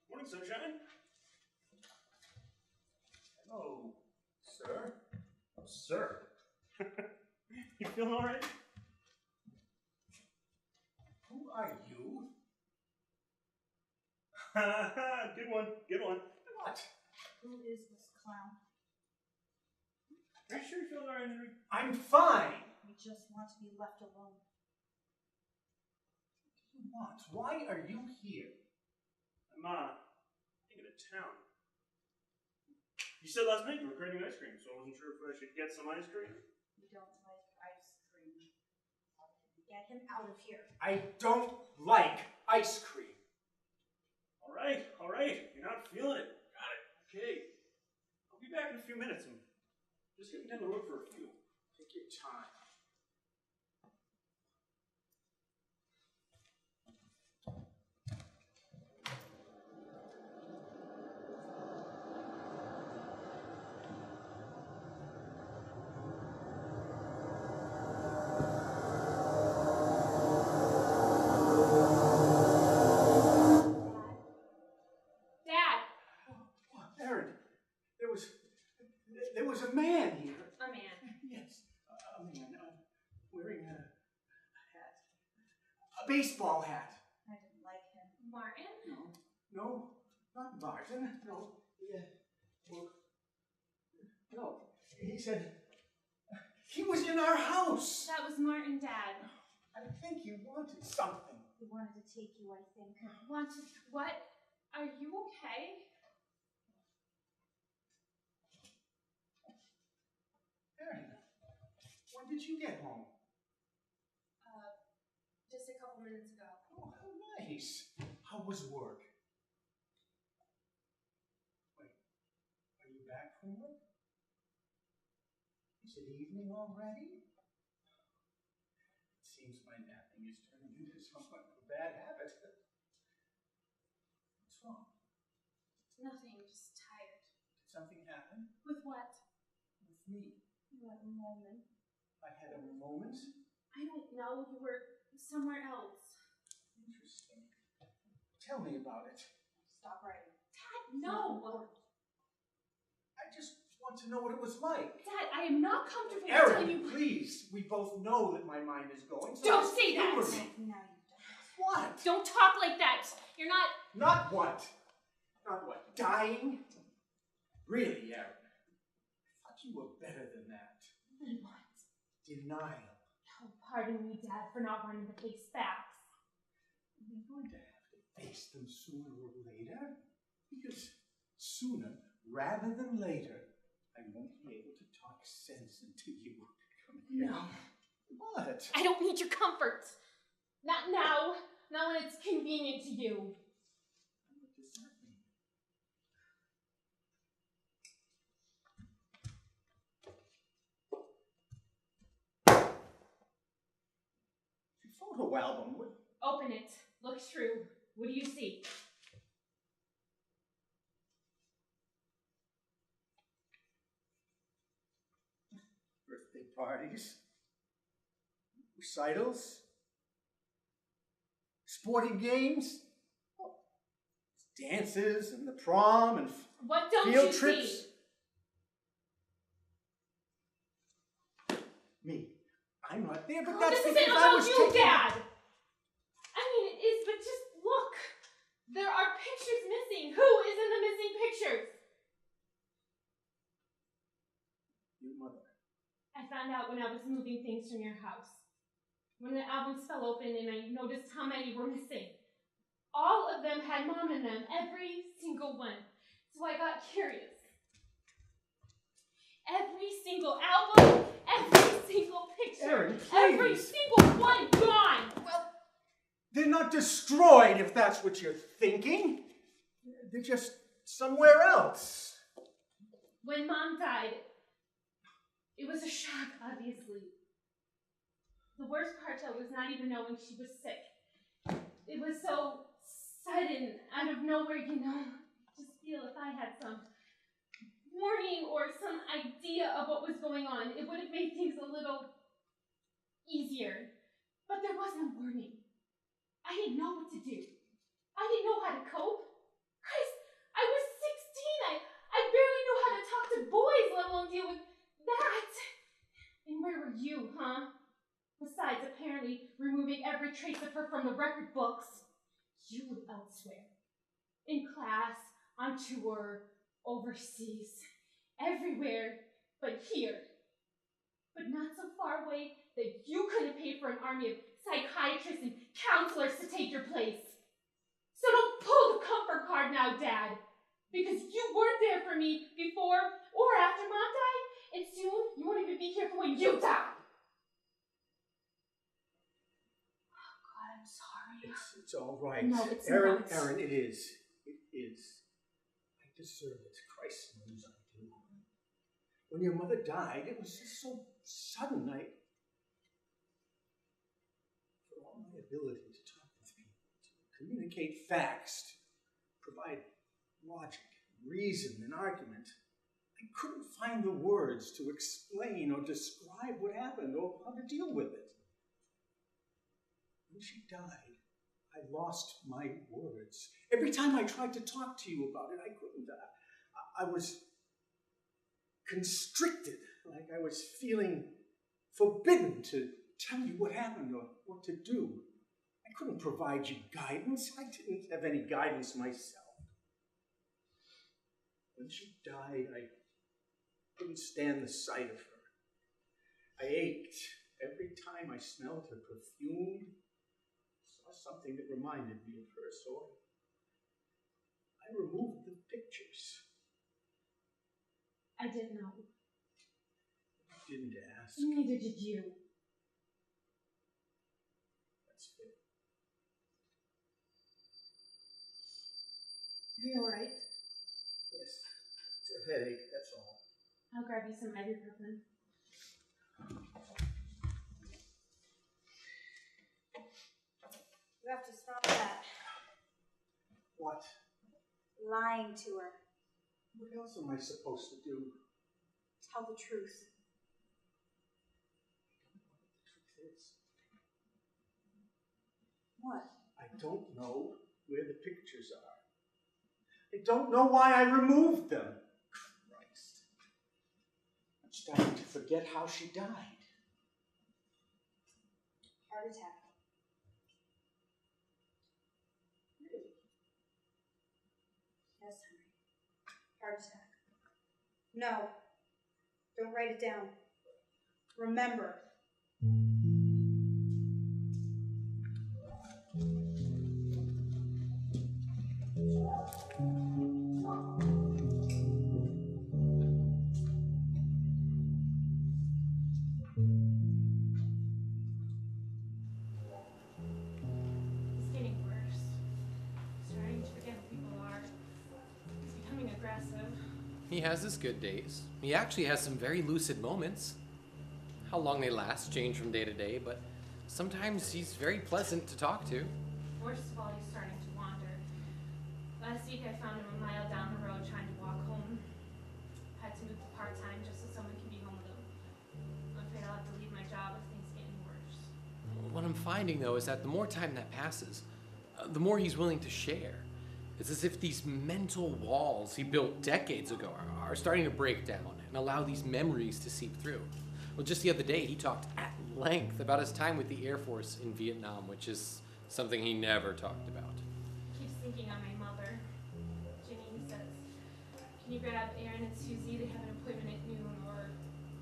Morning, sunshine. Hello, sir. Oh, sir. You feeling all right? Who are you? Good one. Good one. What? Who is this clown? Are you sure you're feeling all right, Henry? I'm fine. We just want to be left alone. What do you want? Why are you here? I'm thinking of town. You said last night you were craving ice cream, so I wasn't sure if I should get some ice cream. We don't like ice cream. Get him out of here. I don't like ice cream. All right. You're not feeling it. Got it. Okay. I'll be back in a few minutes. I'm just getting down the road for a few. Take your time. Aerin, there was a man here. A man. Yes, a man wearing a hat, a baseball hat. I didn't like him. Martin? No, not Martin. No, no. He said he was in our house. That was Martin, Dad. I think he wanted something. He wanted to take you, I think. Wanted what? Are you okay? Aerin, when did you get home? Just a couple minutes ago. Oh, how nice. How was work? Wait, are you back from work? Is it evening already? It seems my napping is turning into somewhat of a bad habit. What's wrong? Nothing, just tired. Did something happen? With what? With me? What moment? I had a moment? I don't know. You were somewhere else. Interesting. Tell me about it. Stop writing. Dad, no! I just want to know what it was like. Dad, I am not comfortable Aerin, telling you. please. We both know that my mind is going. So Don't just say that. humor me. Now you've done it. What? Don't talk like that. You're not. Not what? Not what? Dying? Really, Aerin? I thought you were better than that. Then what? Denial. Oh, pardon me, Dad, for not wanting to face facts. We're going to have to face them sooner or later. Because sooner, rather than later, I won't be able to talk sense into you. Come here. No. What? I don't need your comfort. Not now. Not when it's convenient to you. What does that mean? Your photo album. What? Open it. Look through. What do you see? Birthday parties. recitals, sporting games, dances and the prom and What don't field you trips. see? Me, I'm not there, but Oh, that's this because isn't I about was you, taking... Dad! I mean, it is, but just look. There are pictures missing. Who is in the missing pictures? Your mother. I found out when I was moving things from your house. When the albums fell open and I noticed how many were missing. All of them had Mom in them, every single one. So I got curious. Every single album, every single picture, Aerin, every please. single one gone. Well, they're not destroyed if that's what you're thinking. They're just somewhere else. When Mom died, it was a shock, obviously. The worst part, though, was not even knowing she was sick. It was so sudden, out of nowhere, you know. Just feel if I had some warning or some idea of what was going on, it would have made things a little easier. But there was no warning. I didn't know what to do. I didn't know how to cope. Christ, I was 16. I barely knew how to talk to boys, let alone deal with that. And where were you, huh? Besides, apparently, removing every trace of her from the record books. You were elsewhere. In class, on tour, overseas, everywhere but here. But not so far away that you couldn't pay for an army of psychiatrists and counselors to take your place. So don't pull the comfort card now, Dad. Because you weren't there for me before or after Mom died, and soon you won't even be here for when you die. Oh, God, I'm sorry. It's all right. No, it's Aerin, not. Aerin, it is. It is. I deserve it. Christ knows I do. When your mother died, it was just so sudden. For all my ability to talk with people, to communicate facts, to provide logic, reason, and argument, I couldn't find the words to explain or describe what happened or how to deal with it. When she died, I lost my words. Every time I tried to talk to you about it, I couldn't. I was constricted, like I was feeling forbidden to tell you what happened or what to do. I couldn't provide you guidance. I didn't have any guidance myself. When she died, I couldn't stand the sight of her. I ached every time I smelled her perfume, saw something that reminded me of her, so I removed the pictures. I didn't know. You didn't ask. Neither did you. That's fair. Are you alright? Yes, it's a headache, that's all. I'll grab you some ibuprofen. You have to stop that. What? Lying to her. What else am I supposed to do? Tell the truth. The truth is, What? I don't know where the pictures are. I don't know why I removed them. Christ. I'm starting to forget how she died. Heart attack. Yes, Henry. Heart attack. No. Don't write it down. Remember. It's getting worse. Starting to forget who people are. He's becoming aggressive. He has his good days. He actually has some very lucid moments. How long they last change from day to day, but sometimes he's very pleasant to talk to. Worst of all, he's starting to wander. Last week I found him a mile down the road trying to walk home. Had to move to part-time just so someone can be home with him. I'm afraid I'll have to leave my job if things get any worse. What I'm finding, though, is that the more time that passes, the more he's willing to share. It's as if these mental walls he built decades ago are starting to break down and allow these memories to seep through. Well, just the other day, he talked at length about his time with the Air Force in Vietnam, which is something he never talked about. Keeps thinking on my mother. Ginny says, can you grab Aerin and Susie? They have an appointment at noon. Or,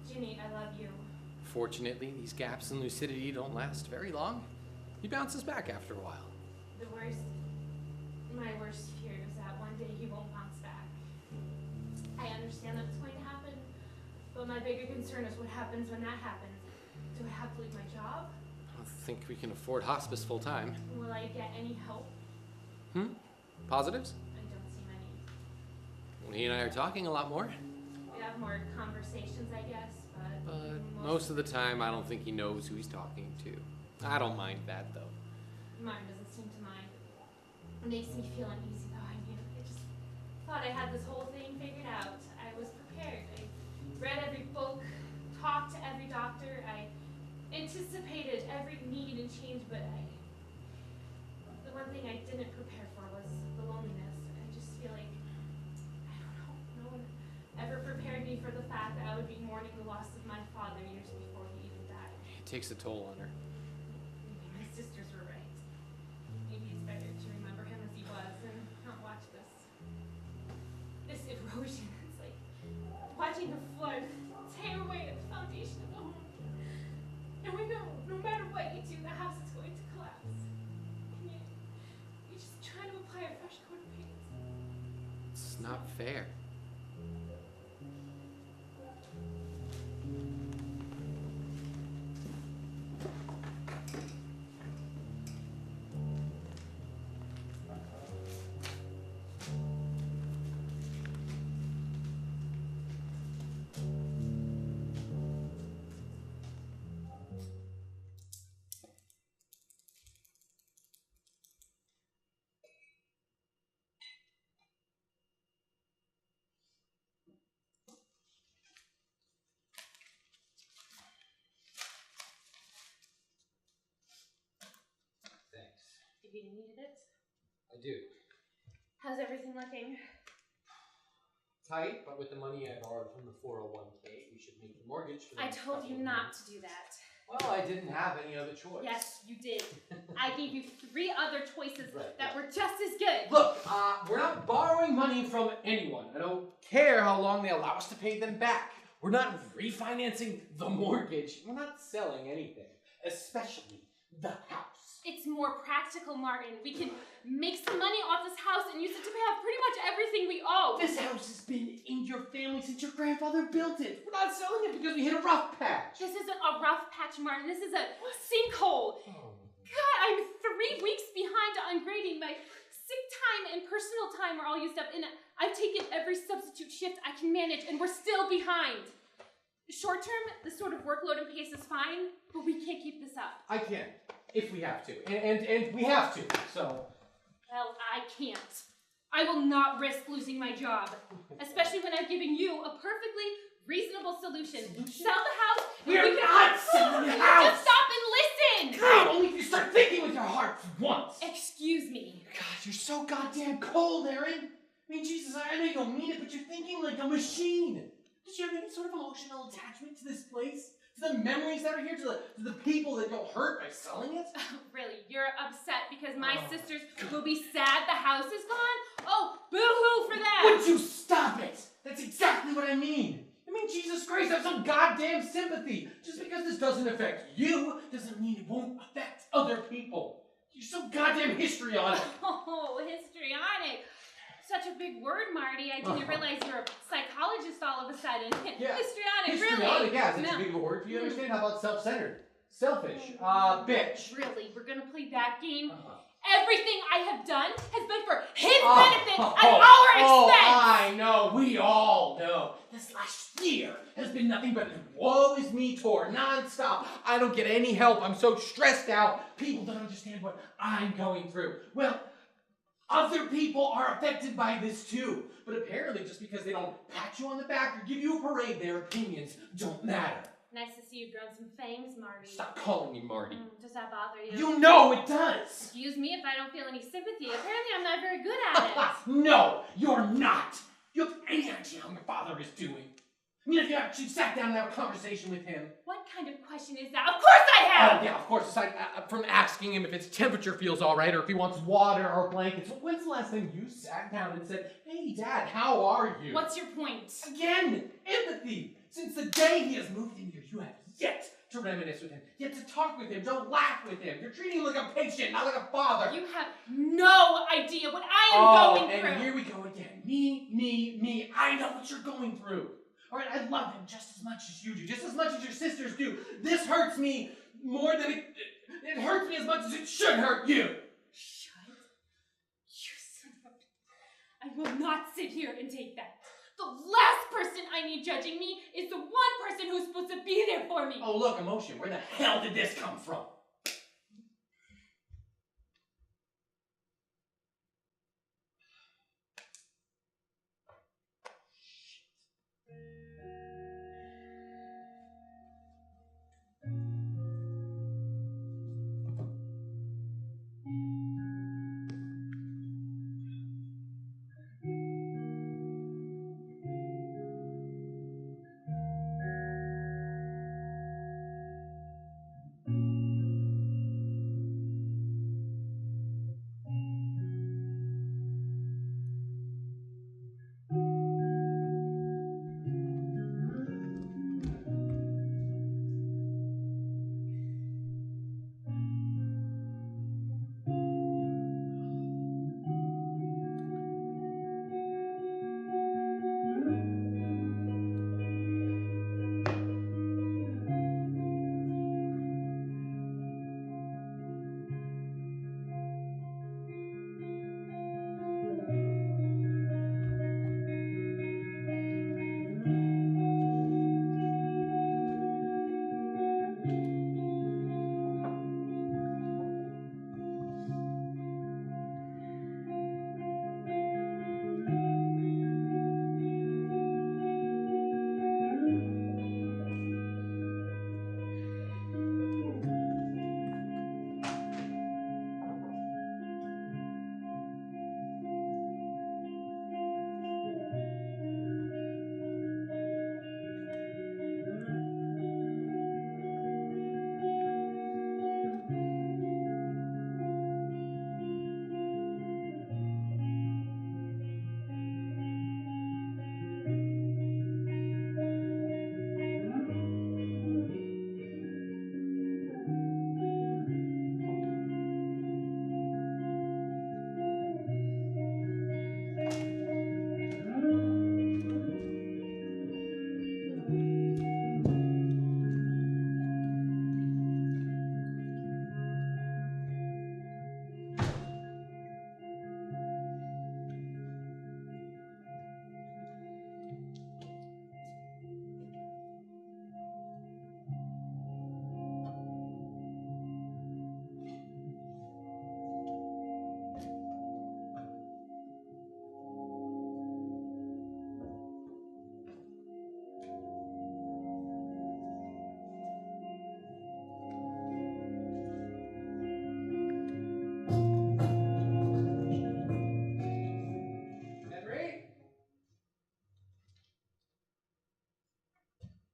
Ginny, I love you. Fortunately, these gaps in lucidity don't last very long. He bounces back after a while. My worst fear is that one day he won't bounce back. I understand that it's going to happen, but my bigger concern is what happens when that happens. Do I have to leave my job? I don't think we can afford hospice full time. Will I get any help? Positives? I don't see many. Well, he and I are talking a lot more. We have more conversations, I guess, But most of the time, I don't think he knows who he's talking to. I don't mind that, though. Mine doesn't seem to mind. It makes me feel uneasy, though. I mean, I just thought I had this whole thing figured out. I was prepared. I read every book, talked to every doctor. I anticipated every need and change, but the one thing I didn't prepare for was the loneliness. I just feel like, I don't know, no one ever prepared me for the fact that I would be mourning the loss of my father years before he even died. It takes a toll on her. My sisters were right. Maybe it's better to remember him as he was and not watch this erosion. It's like watching a flood tear away at the foundation of the home. And we know no matter what you do, the house is going to collapse. And yet, you're just trying to apply a fresh coat of paint. It's not fair. If you needed it. I do. How's everything looking? Tight, but with the money I borrowed from the 401k, we should make the mortgage for the I next told couple you of not months. to do that. Well, I didn't have any other choice. Yes, you did. I gave you 3 other choices Right, that were just as good. Look, we're not borrowing money from anyone. I don't care how long they allow us to pay them back. We're not refinancing the mortgage. We're not selling anything, especially the house. It's more practical, Martin. We can make some money off this house and use it to pay off pretty much everything we owe. This house has been in your family since your grandfather built it. We're not selling it because we hit a rough patch. This isn't a rough patch, Martin. This is a sinkhole. God, I'm 3 weeks behind on grading. My sick time and personal time are all used up, and I've taken every substitute shift I can manage, and we're still behind. Short term, this sort of workload and pace is fine, but we can't keep this up. I can, if we have to. And we have to, so. Well, I can't. I will not risk losing my job, especially when I've given you a perfectly reasonable solution. Sell the house. We're not selling the house! Just stop and listen! God, only if you start thinking with your heart once. Excuse me. God, you're so goddamn cold, Aerin. I mean, Jesus, I know you don't mean it, but you're thinking like a machine. Does you have any sort of emotional attachment to this place? To the memories that are here? To the people that you'll hurt by selling it? Really, you're upset because my sisters will be sad the house is gone? Oh, boo-hoo for that! Would you stop it? That's exactly what I mean. I mean, Jesus Christ, have some goddamn sympathy. Just because this doesn't affect you doesn't mean it won't affect other people. You're so goddamn histrionic. Oh, histrionic. Such a big word, Marty. I didn't realize you're a psychologist all of a sudden. Yeah. Histrionic, Histrionic, really? yeah, that's a big of a word for you. Understand? How about self-centered? Selfish. Bitch. Really? We're gonna play that game? Everything I have done has been for his benefit at our expense! I know. We all know. This last year has been nothing but woe is me tour, non-stop. I don't get any help. I'm so stressed out. People don't understand what I'm going through. Well, other people are affected by this too. But apparently just because they don't pat you on the back or give you a parade, their opinions don't matter. Nice to see you've grown some fangs, Marty. Stop calling me Marty. Does that bother you? You know it does! Excuse me if I don't feel any sympathy. Apparently I'm not very good at it. No, you're not! You have any idea how my father is doing? I mean, if you actually sat down and had a conversation with him. What kind of question is that? Of course I have! Oh, yeah, of course. Aside from asking him if his temperature feels all right or if he wants water or blankets. When's the last time you sat down and said, "Hey, Dad, how are you?" What's your point? Again, empathy. Since the day he has moved in here, you have yet to reminisce with him, yet to talk with him, to laugh with him. You're treating him like a patient, not like a father. You have no idea what I am going through. And here we go again. Me. I know what you're going through. All right, I love him just as much as you do, just as much as your sisters do. This hurts me more than it hurts me as much as it should hurt you. Shut. You son of a... I will not sit here and take that. The last person I need judging me is the one person who's supposed to be there for me. Oh, look, emotion. Where the hell did this come from?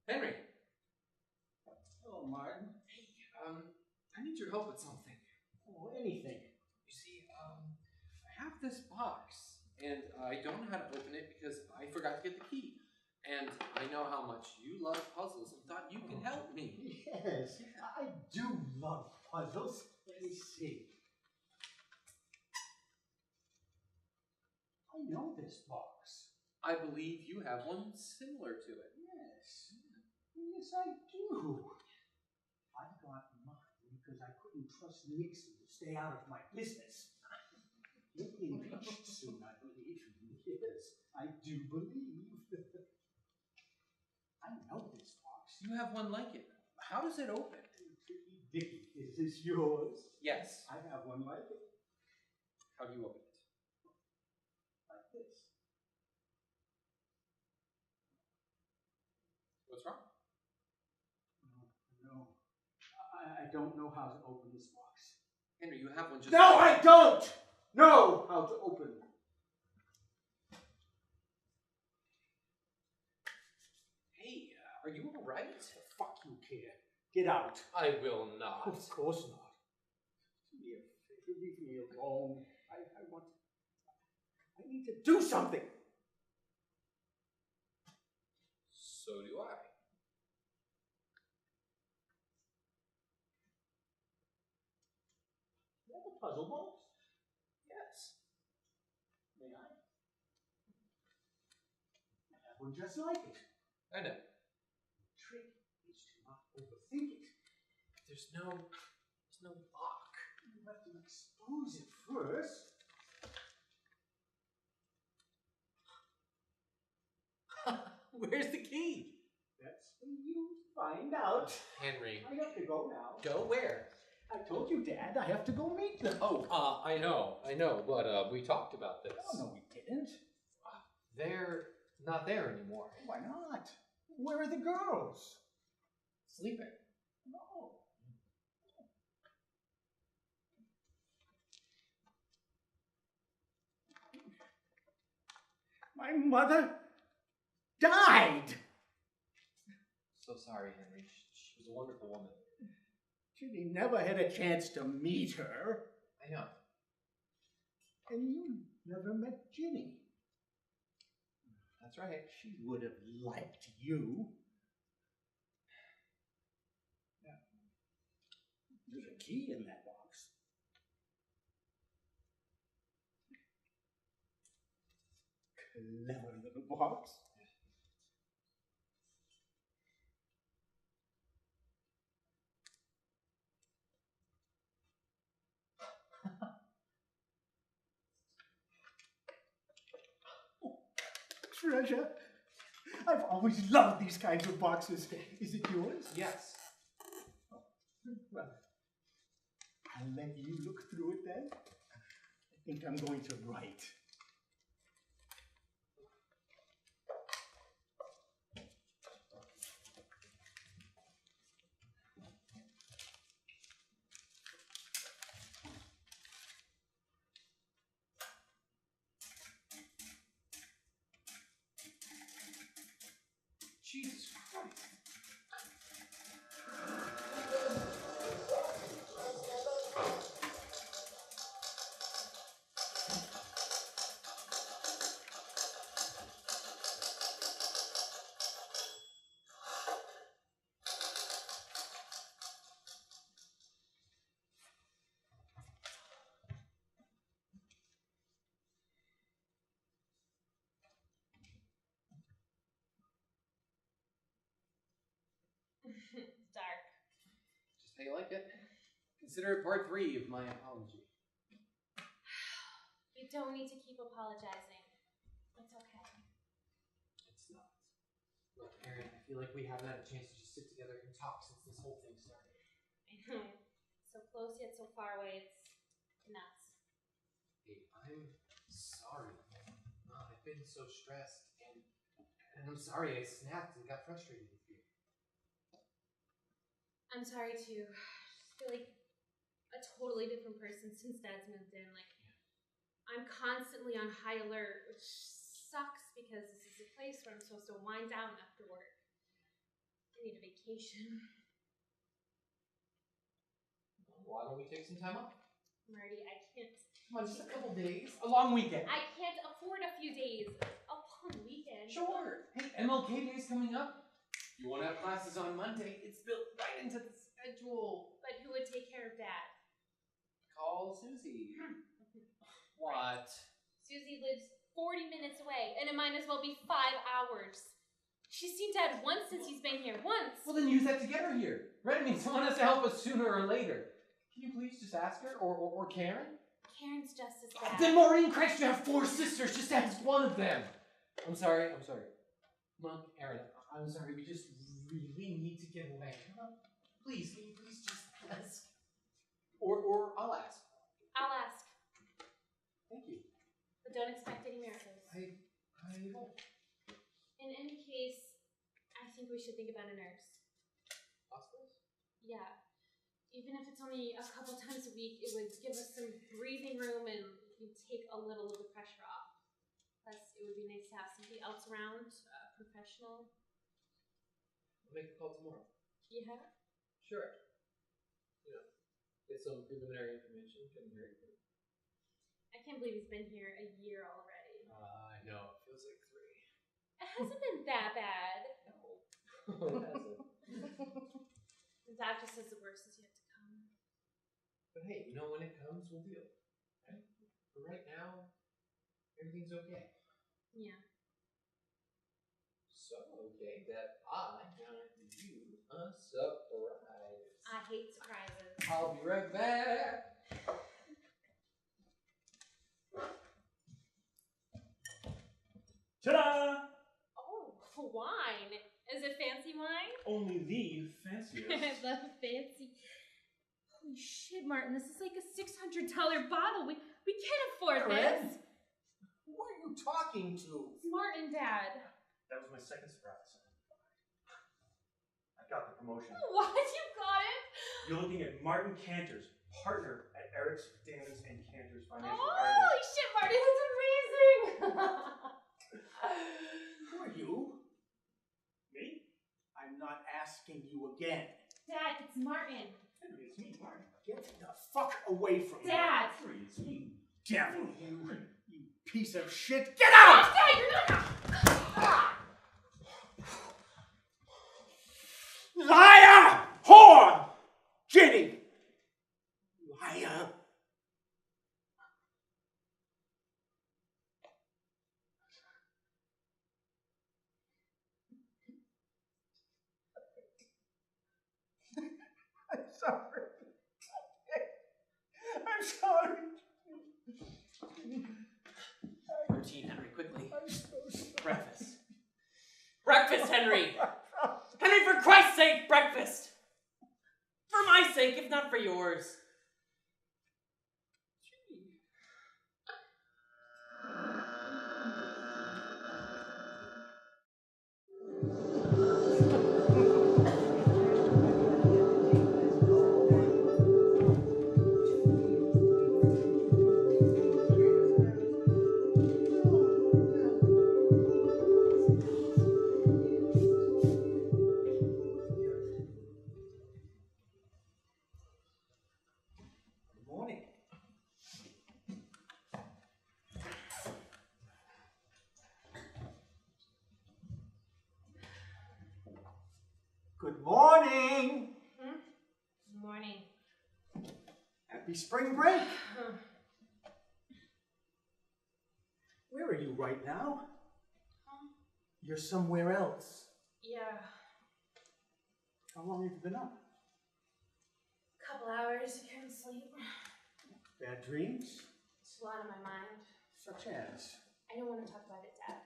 Henry. Hello, Martin. Hey, I need your help with something. Oh, anything. You see, I have this box, and I don't know how to open it because I forgot to get the key. And I know how much you love puzzles and thought you could help me. Yes, I do love puzzles. Let me see. I know this box. I believe you have one similar to it. Yes. Yes, I do. I got mine because I couldn't trust Nixon to stay out of my business. He'll be impeached soon, I believe. Yes, I do believe. I know this box. You have one like it. How does it open? Tricky Dicky, is this yours? Yes. I have one like it. How do you open it? Like this. What's wrong? don't know how to open this box. Henry, you have one just. No, I don't know how to open it. Hey, are you alright? Fuck you, kid. Get out. I will not. Of course not. Do me a favor, leave me alone. I need to do something. So do I. You have a puzzle box? Yes. May I? I have one just like it. I know. The trick is to not overthink it. There's no lock. You have to expose it first. Where's the key? That's when you find out. Henry. I have to go now. Go where? I told you, Dad, I have to go meet them. Oh, I know, but we talked about this. Oh, no, we didn't. They're not there anymore. Why not? Where are the girls? Sleeping. No. My mother died. So sorry, Henry. She was a wonderful woman. Ginny never had a chance to meet her. I know. And you never met Ginny. That's right. She would have liked you. Now, there's a key in that box. Clever little box. Treasure. I've always loved these kinds of boxes. Is it yours? Yes. Well, I'll let you look through it then. I think I'm going to write. Jesus Christ. It's dark. Just how you like it. Consider it part 3 of my apology. You don't need to keep apologizing. It's okay. It's not. Look, Aerin, I feel like we haven't had a chance to just sit together and talk since this whole thing started. I know. So close yet so far away, it's nuts. Hey, I'm sorry. I've been so stressed, and I'm sorry I snapped and got frustrated with you. I'm sorry too. I just feel like a totally different person since Dad's moved in. Like, I'm constantly on high alert, which sucks because this is a place where I'm supposed to wind down after work. I need a vacation. Why don't we take some time off? Marty, I can't. Come on, just a couple days. A long weekend. I can't afford a few days. A long weekend. Sure. Hey, MLK Day's coming up. You want to have classes on Monday? It's built right into the schedule. But who would take care of Dad? Call Susie. What? Susie lives 40 minutes away, and it might as well be 5 hours. She's seen Dad once since he's been here. Once. Well, then use that to get her here. Right? I mean, someone has to help us sooner or later. Can you please just ask her? Or Karen? Karen's just as bad. Then Maureen, Christ, you have 4 sisters. Just ask one of them. I'm sorry. Look, Aerin, I'm sorry. We just really need to get away. Come on. Please, can you please just ask? Or I'll ask. I'll ask. Thank you. But don't expect any miracles. I won't. In any case, I think we should think about a nurse. Hospitals? Yeah. Even if it's only a couple times a week, it would give us some breathing room and you'd take a little of the pressure off. Plus, it would be nice to have somebody else around, professional. I'll make a call tomorrow. Yeah? Sure. You know, get some preliminary information. Can be very good. I can't believe he's been here a year already. I know. It feels like 3. It hasn't been that bad. No. It hasn't. The doctor says the worst is yet to come. But hey, you know, when it comes, we'll deal. Right? For right now, everything's okay. Yeah. So okay that I got you a surprise. I hate surprises. I'll be right back. Ta-da! Oh, wine. Is it fancy wine? Only the fanciest. The fancy. Holy shit, Martin! This is like a $600 bottle. We can't afford Aerin? this. Who are you talking to? It's Martin, Dad. That was my second surprise. I got the promotion. What? You got it? You're looking at Martin Canters, partner at Eric's, Damon's, and Canters Financial Holy shit, Martin! That's amazing. Who are you? Me? I'm not asking you again. Dad, it's Martin. Henry, it's me, Martin. Get the fuck away from me. Dad. Henry, it's me. Devil, you piece of shit. Get out! Dad, you're not. Liar! Whore! Ginny! Liar! I'm sorry. I'm sorry. Routine, Henry, quickly. I'm so sorry. Breakfast. Breakfast, Henry! Henry, for Christ's sake, breakfast! For my sake, if not for yours. Good morning. Morning. Happy spring break. Where are you right now? You're somewhere else. Yeah. How long have you been up? Couple hours. I couldn't sleep. Bad dreams? It's a lot on my mind. Such as? I don't want to talk about it, Dad.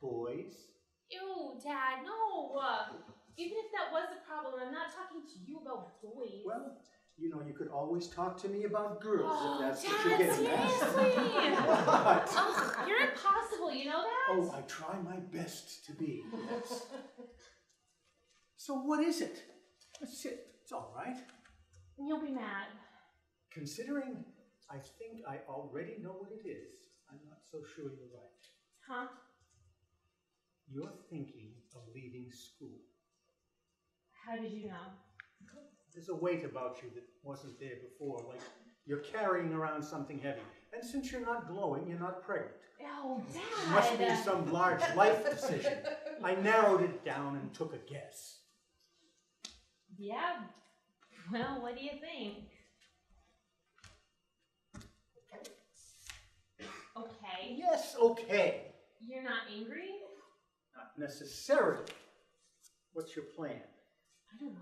Boys? Ew, Dad, no. Even if that was the problem, I'm not talking to you about boys. Well, you know, you could always talk to me about girls if that's Dad, what you're getting at. seriously? What? Ugh, you're impossible, you know that? Oh, I try my best to be. Yes. So what is it? Let's sit. It's all right. You'll be mad. Considering I think I already know what it is, I'm not so sure you're right. Huh? You're thinking of leaving school. How did you know? There's a weight about you that wasn't there before, like you're carrying around something heavy. And since you're not glowing, you're not pregnant. Oh, Dad! It must be some large life decision. I narrowed it down and took a guess. Yeah. Well, what do you think? Okay. Yes, okay. You're not angry? Not necessarily. What's your plan? I don't know.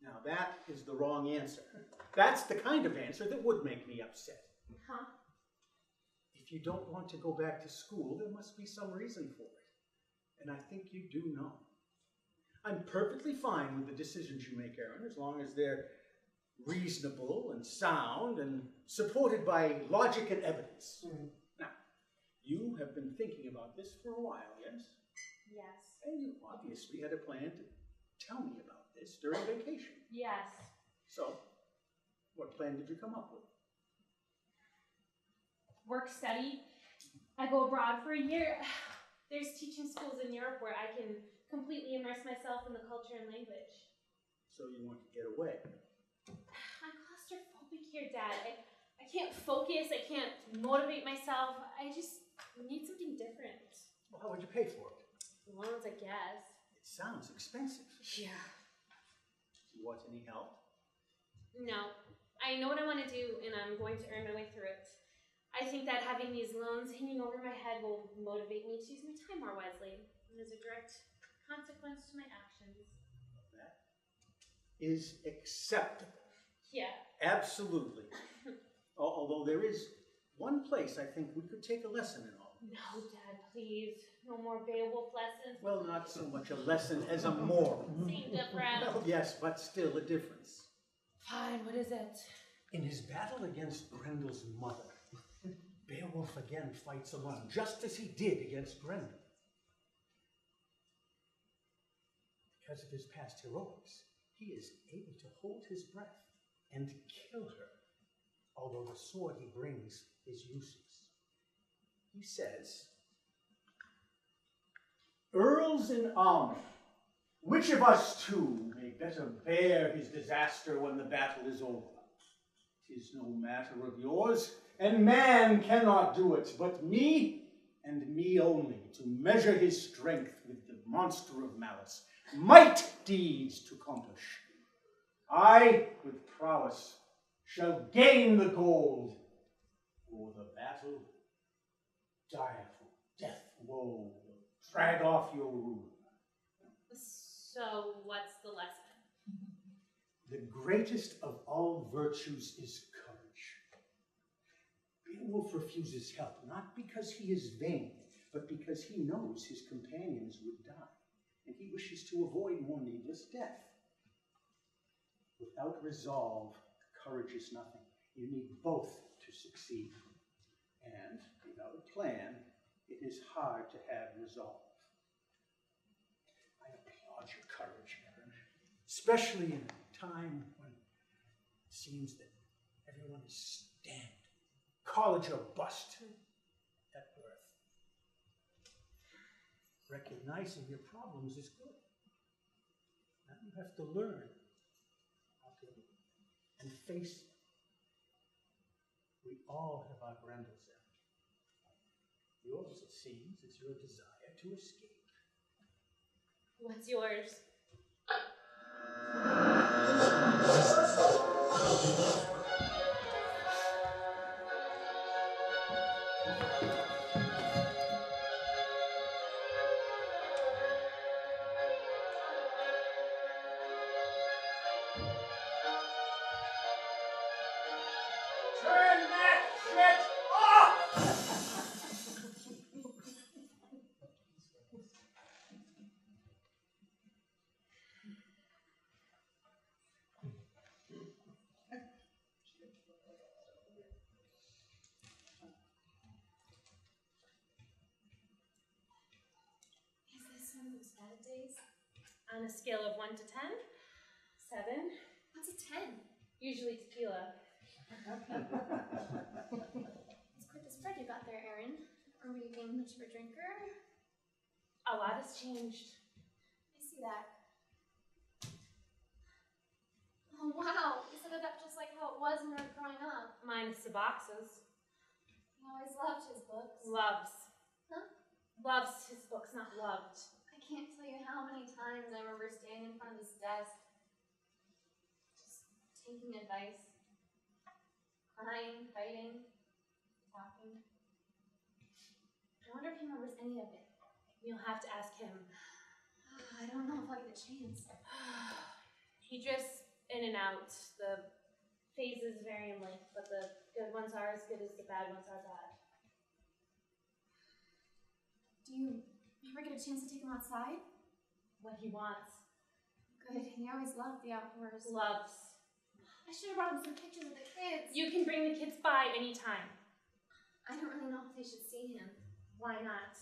Now that is the wrong answer. That's the kind of answer that would make me upset. Huh? If you don't want to go back to school, there must be some reason for it. And I think you do know. I'm perfectly fine with the decisions you make, Aerin, as long as they're reasonable and sound and supported by logic and evidence. Now, you have been thinking about this for a while, yes? Yes. And you obviously had a plan to tell me about this during vacation. Yes. So, what plan did you come up with? Work study. I go abroad for a year. There's teaching schools in Europe where I can completely immerse myself in the culture and language. So you want to get away? I'm claustrophobic here, Dad. I can't focus. I can't motivate myself. I just need something different. Well, how would you pay for it? Loans, I guess. It sounds expensive. Yeah. Do you want any help? No. I know what I want to do, and I'm going to earn my way through it. I think that having these loans hanging over my head will motivate me to use my time more wisely. And as a direct consequence to my actions. That is acceptable. Yeah. Absolutely. Although there is one place I think we could take a lesson in all. No, Dad, please. No more Beowulf lessons. Well, not so much a lesson as a moral. Same difference. Well, yes, but still a difference. Fine, what is it? In his battle against Grendel's mother, Beowulf again fights alone, just as he did against Grendel. Because of his past heroics, he is able to hold his breath and kill her, although the sword he brings is useless. He says, "Earls in armor, which of us two may better bear his disaster when the battle is over? 'Tis no matter of yours, and man cannot do it, but me, and me only, to measure his strength with the monster of malice, might deeds to accomplish. I, with prowess, shall gain the gold, or the battle, direful death woe, will drag off your ruin." So, what's the lesson? The greatest of all virtues is courage. Beowulf refuses help, not because he is vain, but because he knows his companions would die, and he wishes to avoid more needless death. Without resolve, courage is nothing. You need both to succeed. And without a plan, it is hard to have resolve. I applaud your courage, Aerin, especially in a time when it seems that everyone is stamped, college or bust, at birth. Recognizing your problems is good. Now you have to learn how to live and face them. We all have our Grendels, Aerin. Yours, it seems, is your desire to escape. What's yours? Turn that shit off! Is this one of those bad days? On a scale of 1 to 10? 7. What's a 10? Usually tequila. It's quite the spread you got there, Aerin. Are we being much of a drinker? A lot has changed. I see that. Oh, wow. You set it up just like how it was when we were growing up. Minus the boxes. I always loved his books. Loves. Huh? Loves his books, not loved. I can't tell you how many times I remember standing in front of his desk, just taking advice, crying, fighting, talking. I wonder if he remembers any of it. You'll have to ask him. I don't know if I'll get a chance. He drifts in and out. The phases vary in length, but the good ones are as good as the bad ones are bad. Do you ever get a chance to take him outside? What he wants. Good. He always loved the outdoors. Loves. I should have brought him some pictures of the kids. You can bring the kids by anytime. I don't really know if they should see him. Why not?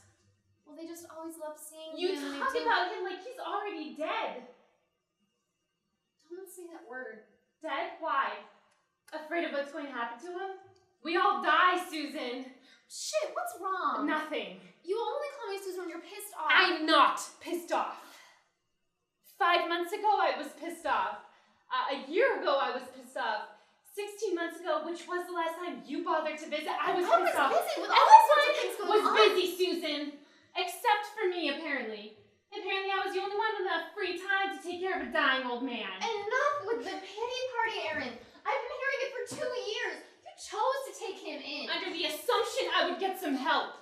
Well, they just always love seeing You him. talk about him like he's already dead. Don't say that word. Dead? Why? Afraid of what's going to happen to him? We all die, Susan. Shit, what's wrong? Nothing. You only call me Susan when you're pissed off. I'm not pissed off. 5 months ago, I was pissed off. A year ago, I was pissed off. 16 months ago, which was the last time you bothered to visit, I was pissed off. busy with all sorts of things going was on. busy, Susan. Except for me, apparently. Apparently, I was the only one with enough free time to take care of a dying old man. Enough with the pity party, Aerin. I've been hearing it for 2 years. You chose to take him in. Under the assumption I would get some help.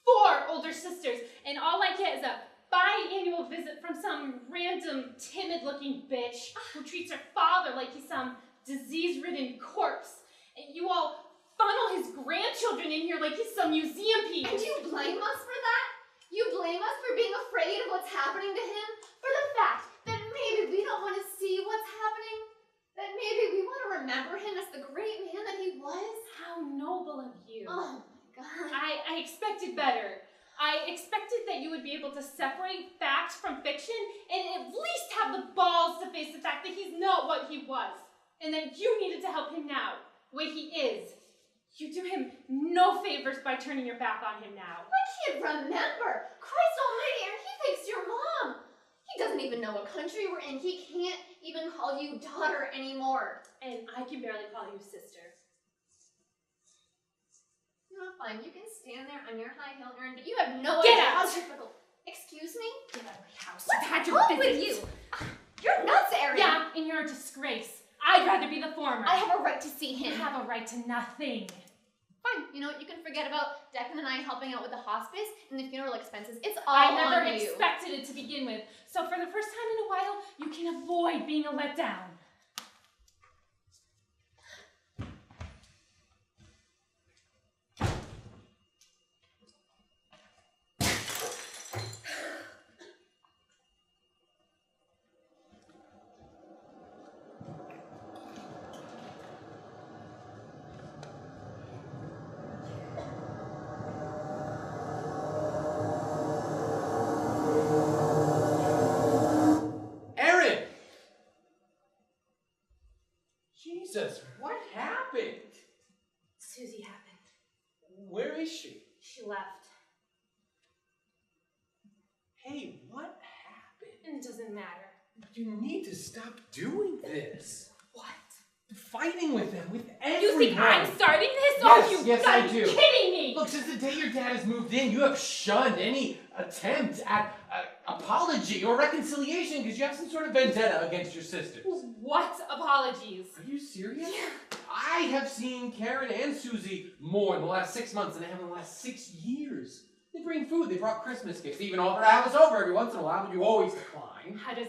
4 older sisters, and all I get is a biannual visit from some random, timid-looking bitch who treats her father like he's some disease-ridden corpse. And you all funnel his grandchildren in here like he's some museum piece. And you blame us for that? You blame us for being afraid of what's happening to him? For the fact that maybe we don't want to see what's happening? That maybe we want to remember him as the great man that he was? How noble of you. Oh my God. I expected better. I expected that you would be able to separate fact from fiction and at least have the balls to face the fact that he's not what he was. And that you needed to help him now, the way he is. You do him no favors by turning your back on him now. I can't remember. Christ almighty, Aerin, he thinks you're mom. He doesn't even know what country we're in. He can't even call you daughter anymore. And I can barely call you sister. You know, fine, you can stand there on your high hill, Aerin, but you have no Get idea out. how difficult. Excuse me? Get out of my house. What's You've had your wrong with visits. you? You're nuts, Aerin. Yeah, and you're a disgrace. I'd rather be the former. I have a right to see You him. have a right to nothing. Fine, you know what? You can forget about Declan and I helping out with the hospice and the funeral expenses. It's all I never on you. expected it to begin with. So for the first time in a while, you can avoid being a letdown. Aerin! Jesus, what happened? Susie happened. Where is she? She left. Hey, what happened? And it doesn't matter. You need to stop doing this. What? Fighting with them, with You everyone. think I'm starting this? Yes, Oh, you yes, gotta I be do. kidding me! Look, since the day your dad has moved in, you have shunned any attempt at apology or reconciliation because you have some sort of vendetta against your sisters. What apologies? Are you serious? I have seen Karen and Susie more in the last 6 months than I have in the last 6 years. They bring food, they brought Christmas gifts, they even offer to have us over every once in a while, but you always decline. How does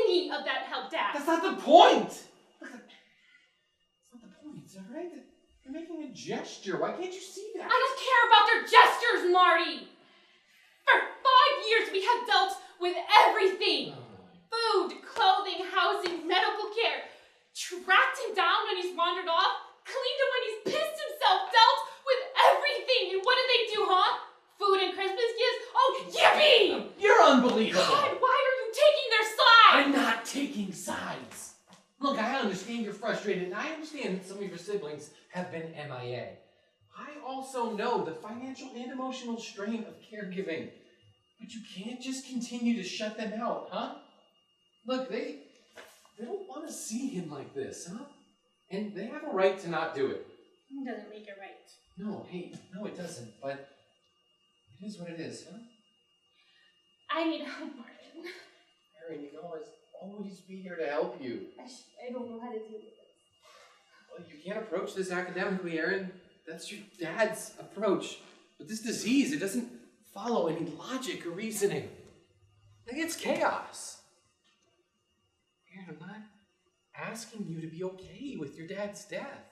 any of that help Dad? That's not the point! That's not the point, alright? You're making a gesture. Why can't you see that? I don't care about their gestures, Marty! For 5 years we have dealt with everything. Food, clothing, housing, medical care. Tracked him down when he's wandered off. Cleaned him when he's pissed himself. Dealt with everything. And what do they do, huh? Food and Christmas gifts? Oh, yippee! You're unbelievable! God, why are you taking their side? I'm not taking sides. Look, I understand you're frustrated, and I understand that some of your siblings have been MIA. I also know the financial and emotional strain of caregiving. But you can't just continue to shut them out, huh? Look, they don't want to see him like this, huh? And they have a right to not do it. It doesn't make it right. No, hey, no it doesn't, but it is what it is, huh? I need help, Martin. Aerin, you can always be here to help you. I don't know how to deal with this. Well, you can't approach this academically, Aerin. That's your dad's approach. But this disease, it doesn't follow any logic or reasoning. Like, it's chaos. Aerin, I'm not asking you to be okay with your dad's death.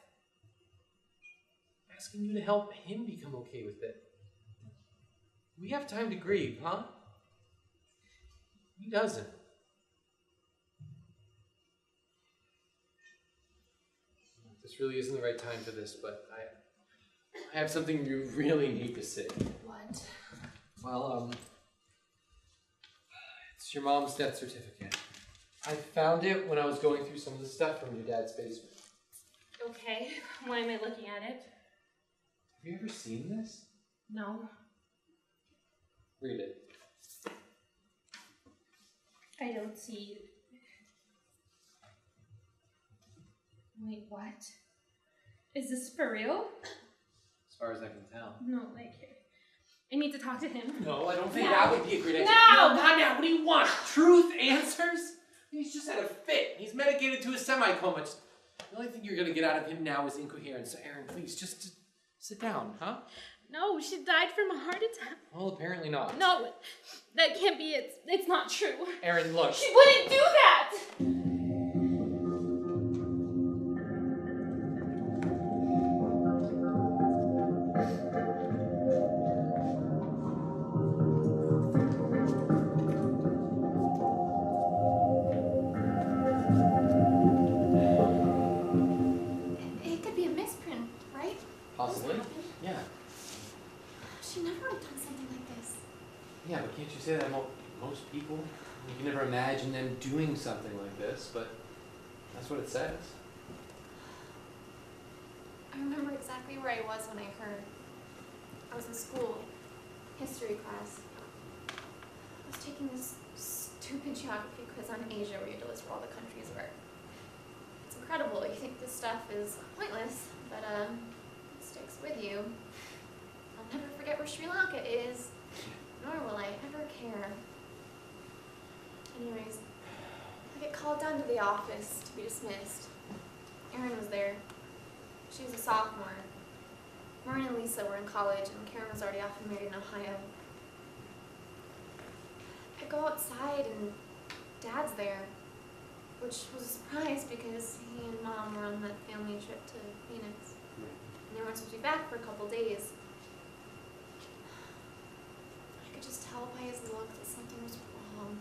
I'm asking you to help him become okay with it. We have time to grieve, huh? He doesn't. This really isn't the right time for this, but I have something you really need to say. What? Well, it's your mom's death certificate. I found it when I was going through some of the stuff from your dad's basement. Okay, why am I looking at it? Have you ever seen this? No. Read it. I don't see. Wait, what? Is this for real? As far as I can tell. No, like, I need to talk to him. No, I don't think No. that would be a great idea. No! Not now. What do you want? Truth answers? He's just had a fit. He's medicated to a semi-coma. The only thing you're going to get out of him now is incoherence. So, Aerin, please, just sit down, huh? No, she died from a heart attack. Well, apparently not. No, that can't be it. It's not true. Aerin, look. She wouldn't do that! It could be a misprint, right? Possibly. Yeah. She never would have done something like this. Yeah, but can't you say that about most people? You can never imagine them doing something like this, but that's what it says. I remember exactly where I was when I heard. I was in school, history class. I was taking this stupid geography quiz on Asia where you had to list where all the countries were. It's incredible. You think this stuff is pointless, but it sticks with you. I'll never forget where Sri Lanka is, nor will I ever care. Anyways, I get called down to the office to be dismissed. Aerin was there. She was a sophomore. Maureen and Lisa were in college, and Karen was already off and married in Ohio. I go outside, and Dad's there, which was a surprise because he and Mom were on that family trip to Phoenix. And they weren't supposed to be back for a couple days. I could just tell by his look that something was wrong.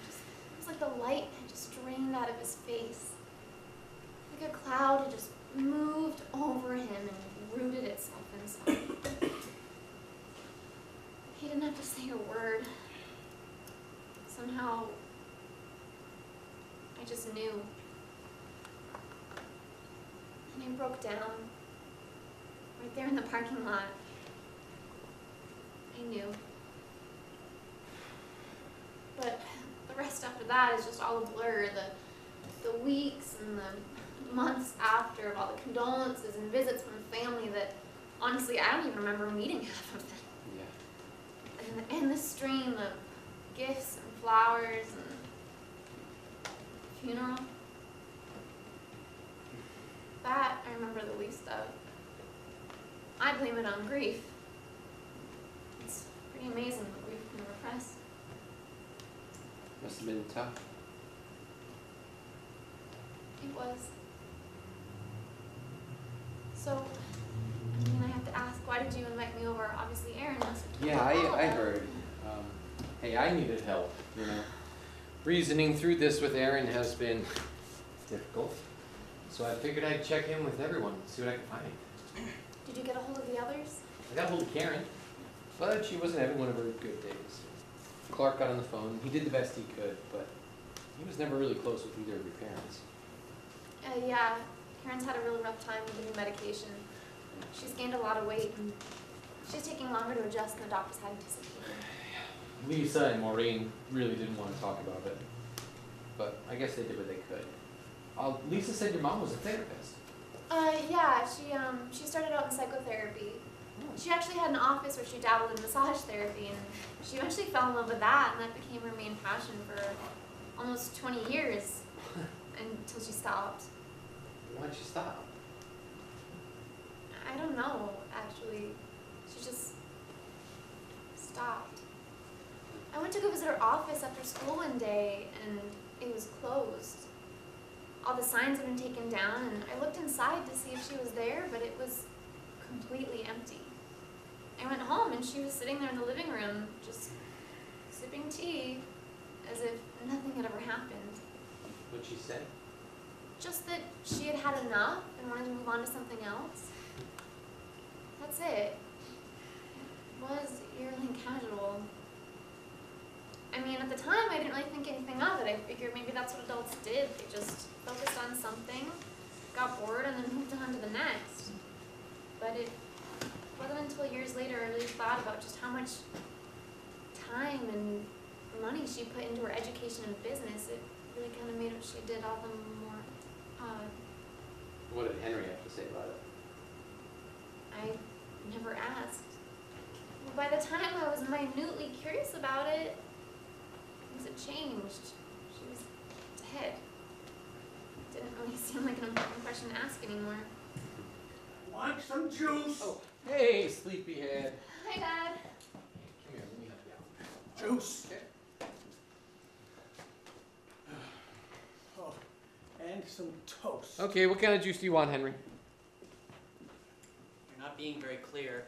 It was like the light had just drained out of his face. Like a cloud had just moved over him and rooted itself inside. He didn't have to say a word. Somehow, I just knew. And I broke down. Right there in the parking lot. I knew. But the rest after that is just all a blur. The weeks and the months after of all the condolences and visits from family that honestly I don't even remember meeting half of them. Yeah. And the endless stream of gifts and flowers and funeral. That I remember the least of. I blame it on grief. It's pretty amazing what grief can repress. Must have been tough. It was. So, I have to ask, why did you invite me over? Obviously, Aerin must have told Yeah, you all I about it. heard. Hey, I needed help, you know. Reasoning through this with Aerin has been difficult. So I figured I'd check in with everyone, see what I could find. Did you get a hold of the others? I got hold of Karen, but she wasn't having one of her good days. Clark got on the phone. He did the best he could, but he was never really close with either of your parents. Yeah, Karen's had a really rough time with the new medication. She's gained a lot of weight, and she's taking longer to adjust than the doctors had anticipated. Lisa and Maureen really didn't want to talk about it, but I guess they did what they could. Lisa said your mom was a therapist. Yeah, she started out in psychotherapy. She actually had an office where she dabbled in massage therapy, and she eventually fell in love with that, and that became her main passion for almost 20 years until she stopped. Why'd she stop? I don't know, actually. She just stopped. I went to go visit her office after school one day, and it was closed. All the signs had been taken down, and I looked inside to see if she was there, but it was completely empty. I went home, and she was sitting there in the living room, just sipping tea, as if nothing had ever happened. What'd she say? Just that she had had enough and wanted to move on to something else. That's it. It was eerily casual. I mean, at the time, I didn't really think anything of it. I figured maybe that's what adults did. They just focused on something, got bored, and then moved on to the next. But it wasn't until years later I really thought about just how much time and money she put into her education and business. It really kind of made what she did all the more odd. What did Henry have to say about it? I never asked. Well, by the time I was minutely curious about it, things had changed. She was dead. Didn't really seem like an important question to ask anymore. Want some juice? Oh, hey, sleepyhead. Hi, Dad. Come here, let me help you out. Juice. Okay. Oh, and some toast. Okay, what kind of juice do you want, Henry? You're not being very clear.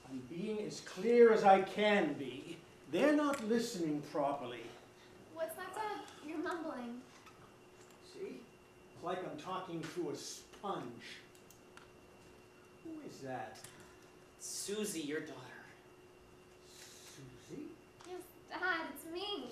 I'm being as clear as I can be. They're not listening properly. What's that, Dad? You're mumbling. See? It's like I'm talking through a sponge. Who is that? Susie, your daughter. Susie? Yes, Dad, it's me.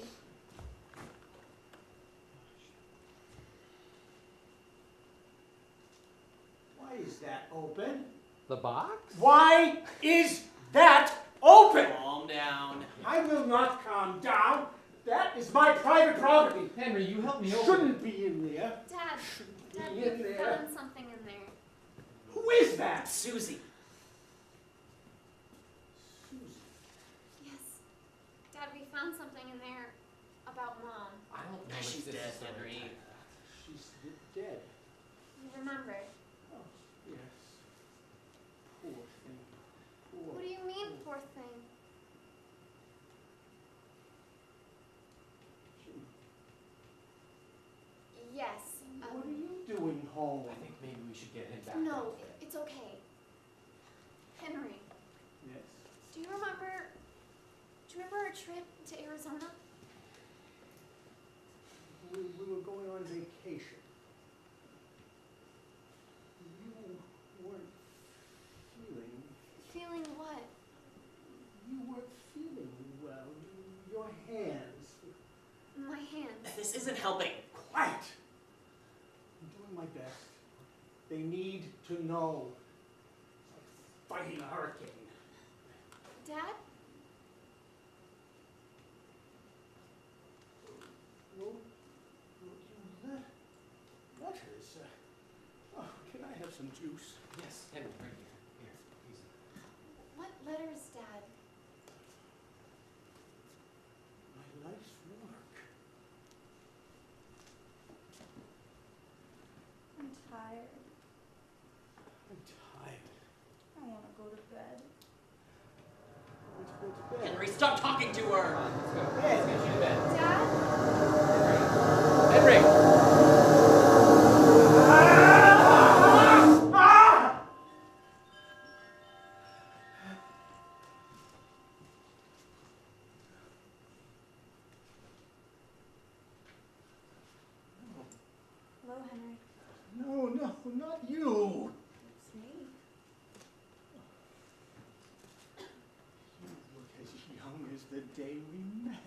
Why is that open? The box? Why is that open? Calm down. I will not calm down. That is my private property. Henry, you help me open. Shouldn't be in there. Dad, Dad, Be in we there. found something in there. Who is that? Susie. Susie. Yes. Dad, we found something in there about Mom. I don't know. She's if this dead, is the right Henry. time. She's dead. You remember? Oh, yes. Poor thing. Poor. What do you mean, poor thing? Yes. What are you doing home? I think maybe we should get him back. No, down there. it's okay. Henry, Yes. do you remember our trip to Arizona? We were going on vacation. You weren't feeling. Feeling what? You weren't feeling well. Your hands. My hands. This isn't helping. Quiet! I'm doing my best. They need to know. It's like fighting a hurricane. Dad? Letters. Oh, can I have some juice? Yes, Henry, right here. Here, easy. What letters, Dad? My life's work. I'm tired. I'm tired. I want to go to bed. Let's go to bed. Henry, stop talking to her. Come on, let's go. Let's get you to bed. Dad? Henry! Hello, Henry. No, not you. It's me. You look as young as the day we met.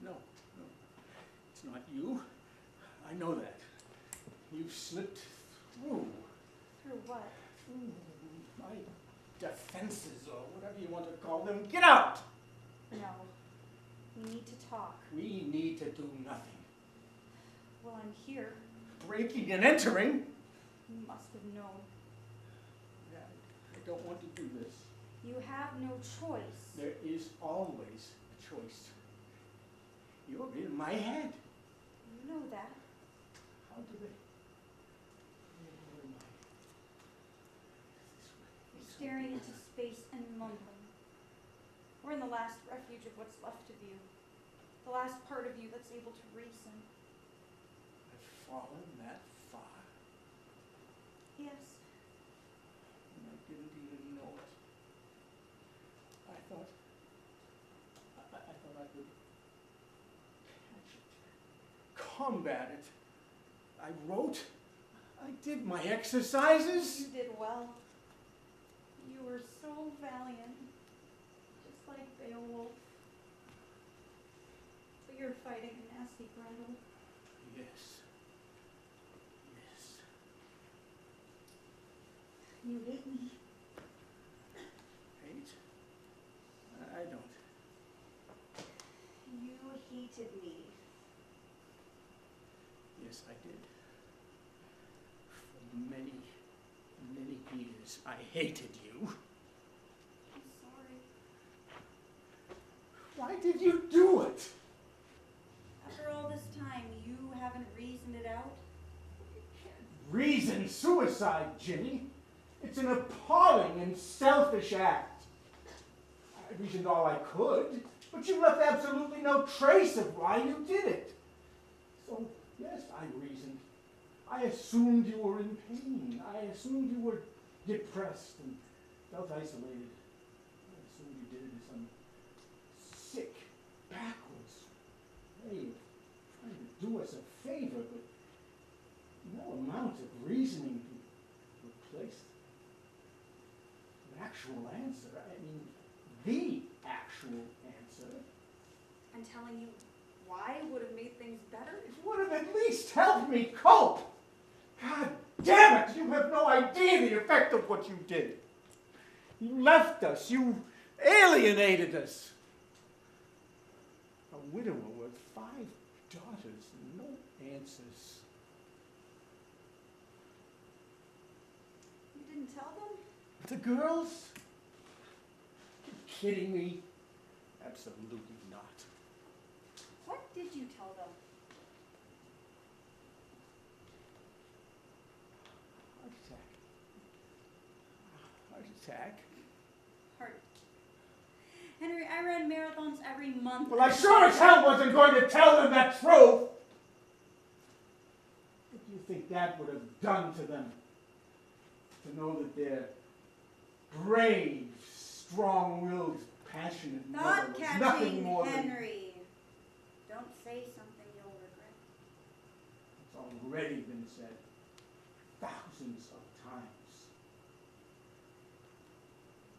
No, it's not you. I know that. You slipped through Through what? my defenses, or whatever you want to call them. Get out! No. We need to talk. We need to do nothing. Well, I'm here. Breaking and entering. You must have known. I don't want to do this. You have no choice. There is always a choice. You're in my head. You know that. How do they? Where am I? This way. Staring into space and mumbling. We're in the last refuge of what's left of you. The last part of you that's able to reason. I've fallen that far, Yes. and I didn't even know it. I thought I would catch it, combat it. I wrote. I did my exercises. You did well. You were so valiant. Just like Beowulf. But you're fighting a nasty Grendel. Yes. Yes. You hate me. Hate? I don't. You hated me. Yes, I did. For many, many years, I hated you. I'm sorry. Why did you do it? After all this time, you haven't reasoned it out? Reason suicide, Ginny. It's an appalling and selfish act. I reasoned all I could, but you left absolutely no trace of why you did it. So, yes, I reasoned. I assumed you were in pain. I assumed you were depressed and felt isolated. I assumed you did it in some sick, backwards way of trying to do us a favor, but no amount of reasoning can replace an actual answer. I mean, the actual answer. And telling you why would have made things better? It would have at least helped me cope. God damn it, you have no idea the effect of what you did. You left us, you alienated us. A widower with 5 daughters, no answers. You didn't tell them? The girls? Are you kidding me? Absolutely not. What did you tell them? Heart attack. Heart. Henry, I ran marathons every month. Well, I sure as hell wasn't going to tell them that truth. What do you think that would have done to them? To know that their brave, strong-willed, passionate mother was nothing Thought-catching, more than... Henry. Don't say something you'll regret. It's already been said thousands of times.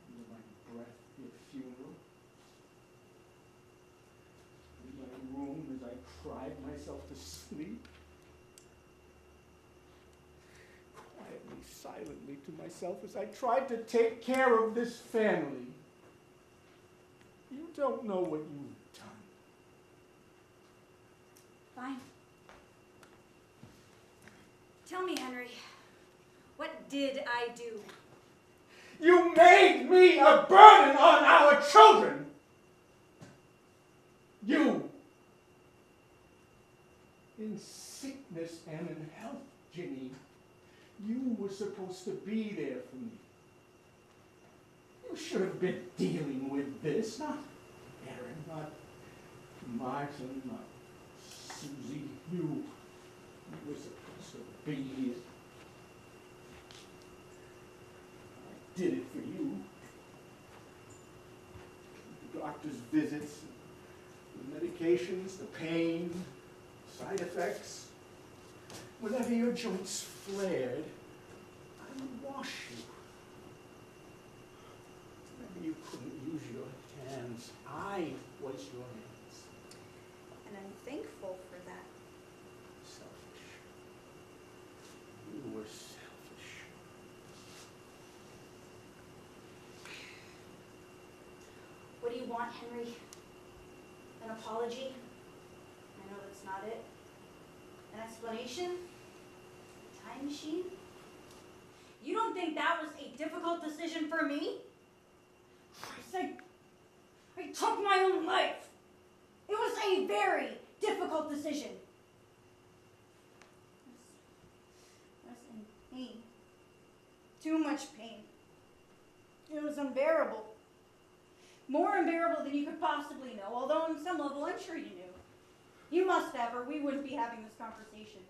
Under my breath, your funeral. In my room as I cried myself to sleep. Quietly, silently to myself as I tried to take care of this family. You don't know what you've done. Fine. Tell me, Henry, what did I do? You made me a burden on our children! You! In sickness and in health, Ginny, you were supposed to be there for me. You should have been dealing with this, not Aerin, not Martin, not Susie. You were supposed to be here. I did it for you. The doctor's visits, the medications, the pain, side effects. Whenever your joints flared, I would wash you. Whenever you couldn't use your hands, I was your hands. And I'm thankful for that. Selfish. You were selfish. What do you want, Henry? An apology? I know that's not it. An explanation? A time machine? You don't think that was a difficult decision for me? I took my own life. It was a very difficult decision. I was in pain. Too much pain. It was unbearable. More unbearable than you could possibly know, although on some level I'm sure you knew. You must have, or we wouldn't be having this conversation.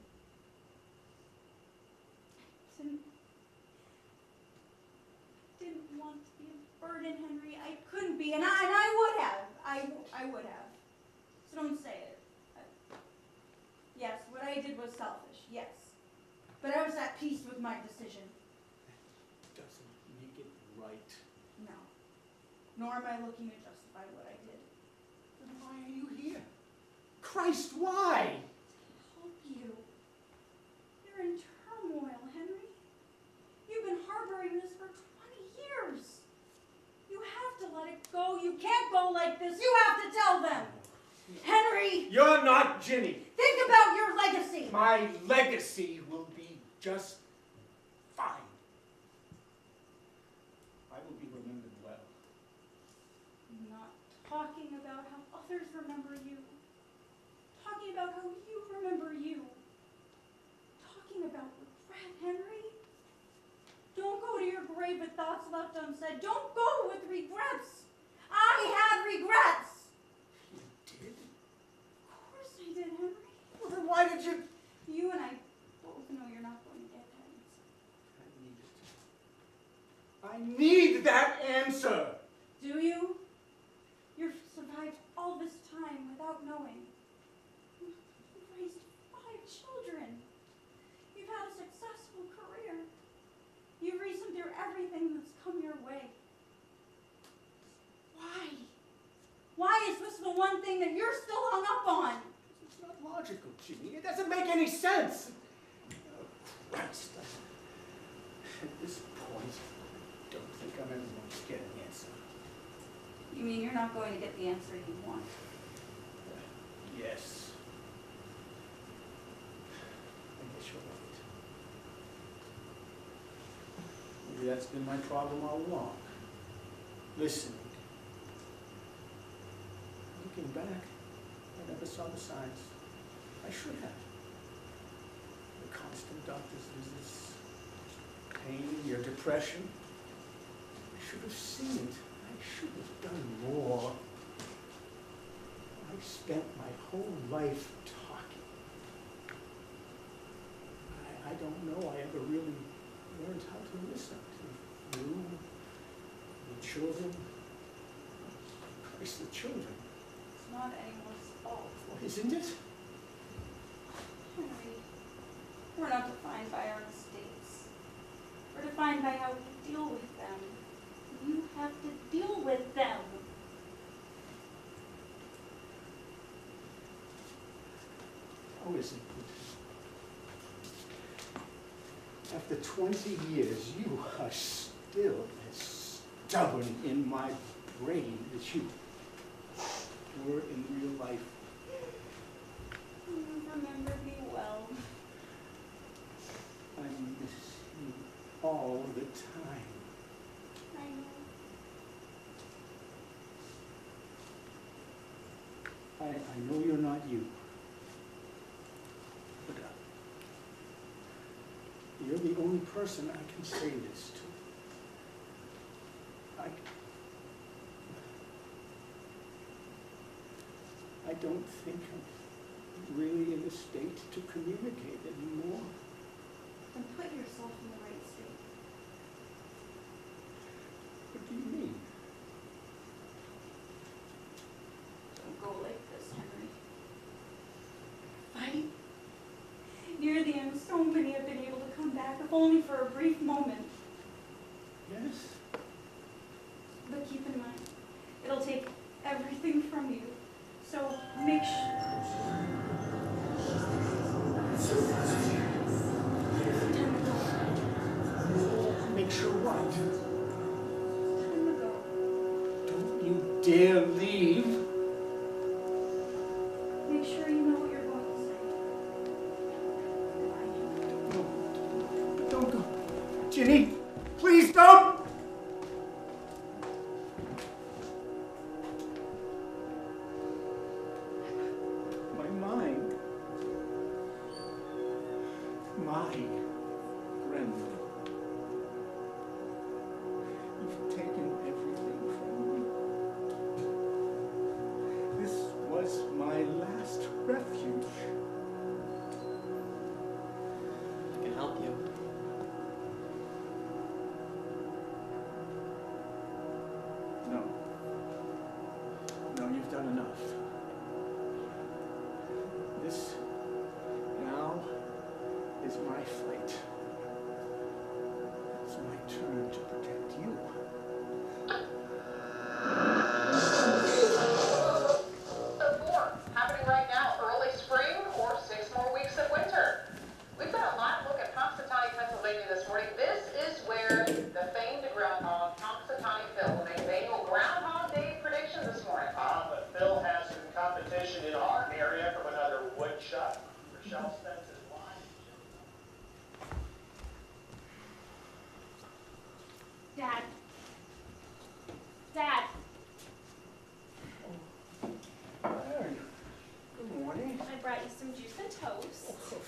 Didn't want to be a burden, Henry. I couldn't be, and I would have. I would have. So don't say it. Yes, what I did was selfish, yes. But I was at peace with my decision. Doesn't make it right. No. nor am I looking to justify what I did. Then why are you here? Christ, why? Help you. You're in turmoil, Henry. You've been harboring this for 20 years. You have to let it go. You can't go like this. You have to tell them. Henry! You're not Ginny. Think about your legacy. My legacy will be just fine. I will be remembered well. I'm not talking about how others remember you. Talking about how you remember you. Talking about regret, Henry. Don't go to your grave with thoughts left unsaid. Don't go with regrets. I had regrets. You did? Of course I did, Henry. Well, then why did you? You and I both know you're not going to get that answer. I need that answer. Do you? You've survived all this time without knowing. You've raised 5 children. You've had a successful career. You've reasoned through everything that's come your way. Why? Why is this the one thing that you're still hung up on? It's not logical, Ginny. It doesn't make any sense. Oh, Christ. At this point, I don't think I'm ever going to get an answer. You mean you're not going to get the answer you want? Yes. I guess you're right. Maybe that's been my problem all along. Listening. Looking back, I never saw the signs. I should have. The constant doctor's visits, pain, your depression. I should have seen it. I should have done more. I spent my whole life talking. I don't know I ever really learned how to listen to you, the children. Christ, the children. It's not anyone's fault. Well, isn't it? Henry, we're not defined by our mistakes. We're defined by how we deal with them. You have to deal with them. How is it that after 20 years you are still as stubborn in my brain as you were in real life? You remember me well. I miss you all the time. I know. I know you're not you. But you're the only person I can say this to. I don't think I'm really in a state to communicate anymore. Then put yourself in the right state. What do you mean? Don't go like this, Henry. Fight. Near the end, so many have been able to come back, if only for a brief moment. Yes? But keep in mind, it'll take everything from you. So make Make sure what? time ago. Don't you dare leave. Make sure you know what you're going to say. No, don't go. Ginny, please don't! My mind. My grandmother. You've taken everything from me. This was my last refuge. I can help you. No. No, you've done enough. This now is my fight. It's my turn to protect you.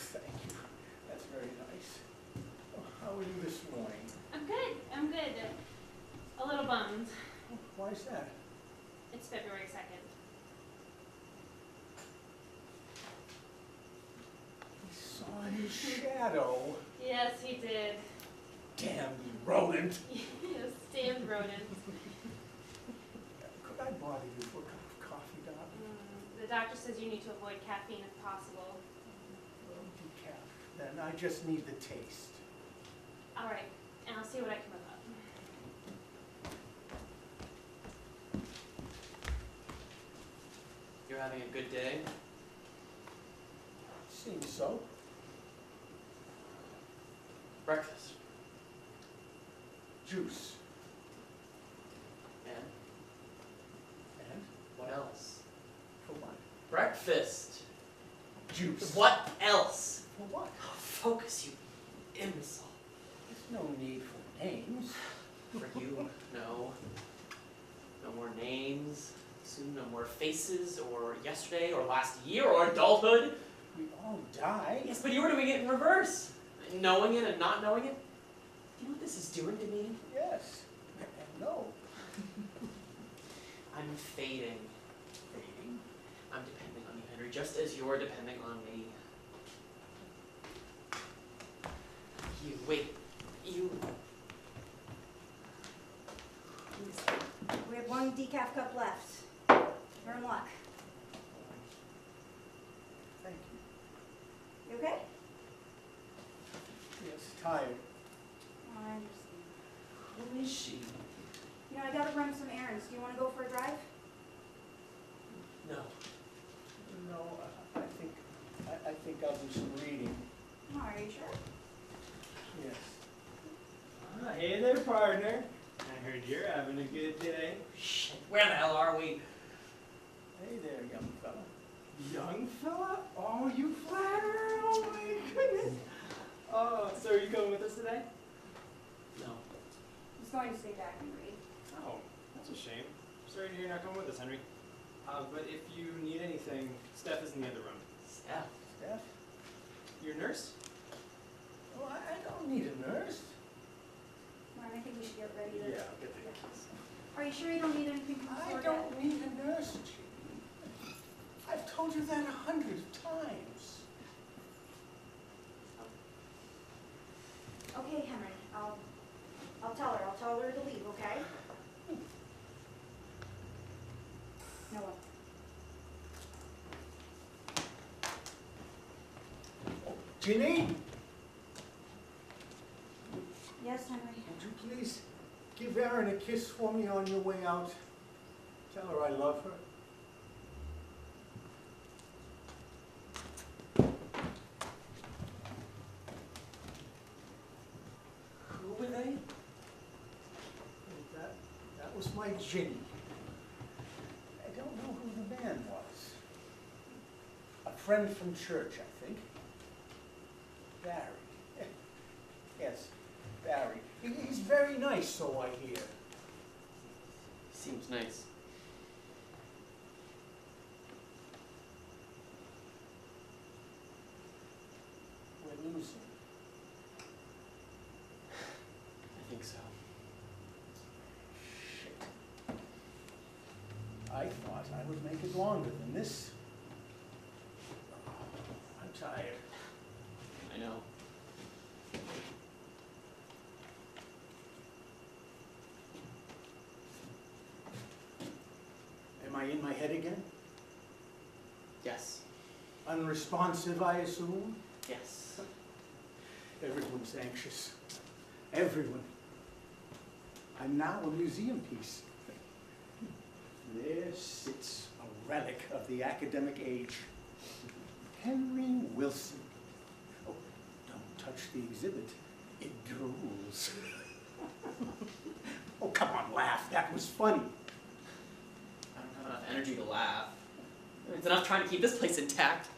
thank you. That's very nice. Oh, how are you this morning? I'm good. I'm good. A little bummed. Oh, why is that? It's February 2nd. He saw his shadow. Yes, he did. Damn you, rodent. Yes, damn rodent. Could I bother you for a cup of coffee, darling? The doctor says you need to avoid caffeine if possible. Well, decaf. Then I just need the taste. All right, and I'll see what I can whip up. You're having a good day? Seems so. Breakfast. Juice. And And? what else? For what? Breakfast. Juice. What else? For what? Oh, focus, you imbecile. There's no need for names. For you, no. No more names. Soon no more faces, or yesterday, or last year, or adulthood. We all die. Yes, but you were doing it in reverse. Knowing it and not knowing it. Do you know what this is doing to me? Yes. And no. I'm fading. Fading. I'm depending on you, Henry, just as you're depending on me. You, wait, you... We have one decaf cup left. You're in luck. Thank you. You okay? Yes, tired. Oh, I understand. Who is she? You know, I gotta run some errands. Do you want to go for a drive? No. No, I think I'll do some reading. Oh, are you sure? Yes. Hey there, partner. I heard you're having a good day. Shit, where the hell are we? Hey there, young fella. Young fella? Oh, you flatter! Oh my goodness! Oh, so are you coming with us today? No. He's going to stay back and read. Oh, that's a shame. Sorry to hear you're not coming with us, Henry. But if you need anything, Steph is in the other room. Steph. Steph? Your nurse? Oh, I don't need a nurse. Come on, I think we should get ready to... Yeah, I'll get the keys. Are you sure you don't need anything from the I store, Dad? don't need a nurse, Ginny. I've told you that 100 times. Okay, Henry. I'll tell her. I'll tell her to leave, okay? No one. Ginny? Yes, Henry. Would you please give Aerin a kiss for me on your way out? Tell her I love her. Who were they? That was my Ginny. I don't know who the man was. A friend from church, I think. Barry. Yes, Barry. He's very nice, so I hear. Seems nice. We're losing. I think so. Shit. I thought I would make it longer than this. I'm tired. I know. Am I in my head again? Yes. Unresponsive, I assume? Yes. Everyone's anxious. Everyone. I'm now a museum piece. There sits a relic of the academic age. Henry Wilson. Oh, don't touch the exhibit. It drools. Oh, come on, laugh. That was funny. I don't have enough energy to laugh. It's enough trying to keep this place intact.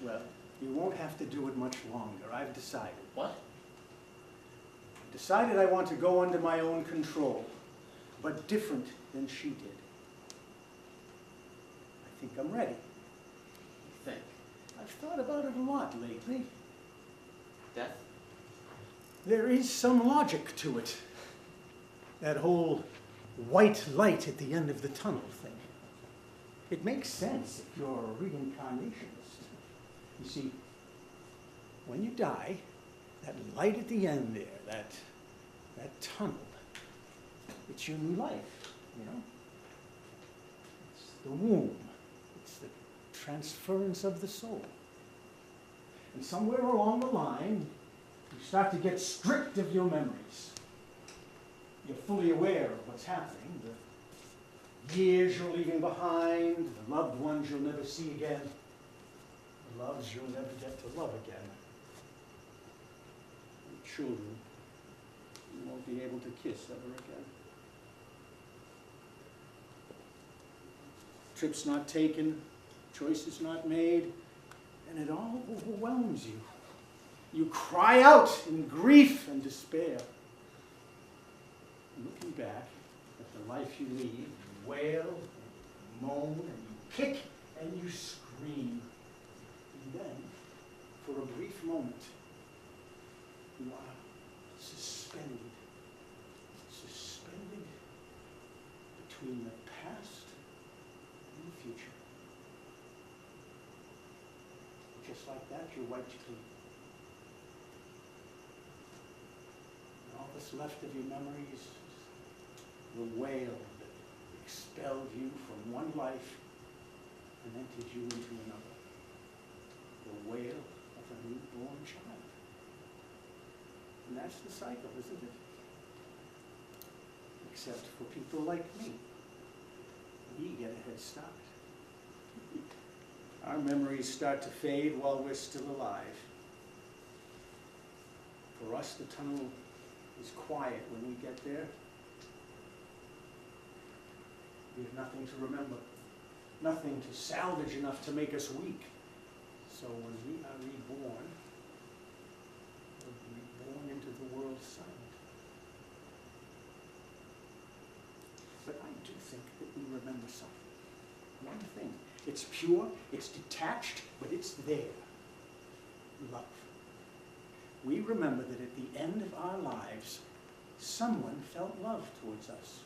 Well, you won't have to do it much longer. I've decided. What? Decided I want to go under my own control, but different than she did. I think I'm ready. You think? I've thought about it a lot lately. Death? There is some logic to it. That whole white light at the end of the tunnel thing. It makes sense if you're a reincarnationist. You see, when you die, that light at the end there, that tunnel, it's your new life, you know? It's the womb. It's the transference of the soul. And somewhere along the line, you start to get stripped of your memories. You're fully aware of what's happening, the years you're leaving behind, the loved ones you'll never see again, the loves you'll never get to love again, the children you won't be able to kiss ever again. Trips not taken, choices not made, and it all overwhelms you. You cry out in grief and despair. Looking back at the life you lead, you wail, and you moan, and you kick, and you scream. And then, for a brief moment, you are suspended between the past and the future. Just like that, you're wiped clean. And all that's left of your memories is the wail that expelled you from one life and entered you into another. The wail of a newborn child. And that's the cycle, isn't it? Except for people like me. We get a head start. Our memories start to fade while we're still alive. For us, the tunnel is quiet when we get there. We have nothing to remember, nothing to salvage enough to make us weak. So when we are reborn, we'll be reborn into the world silent. But I do think that we remember something. One thing. It's pure, it's detached, but it's there. Love. We remember that at the end of our lives, someone felt love towards us.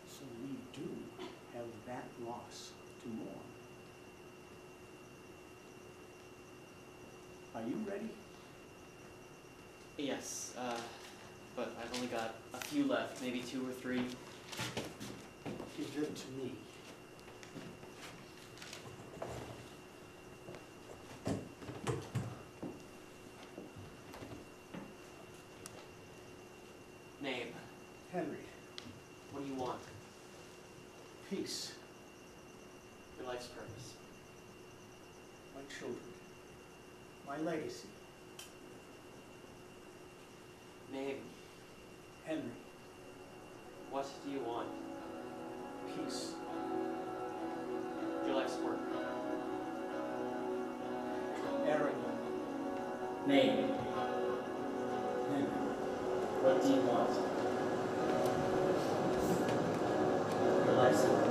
So we do have that loss to mourn. Are you ready? Yes, but I've only got a few left, maybe 2 or 3. Give them to me. Name. Henry. What do you want? Peace. Your life's purpose. My children. My legacy. Name. Henry. What do you want? Peace. Your life's work. Aerin. Name. Henry. What do you want? Your life's work.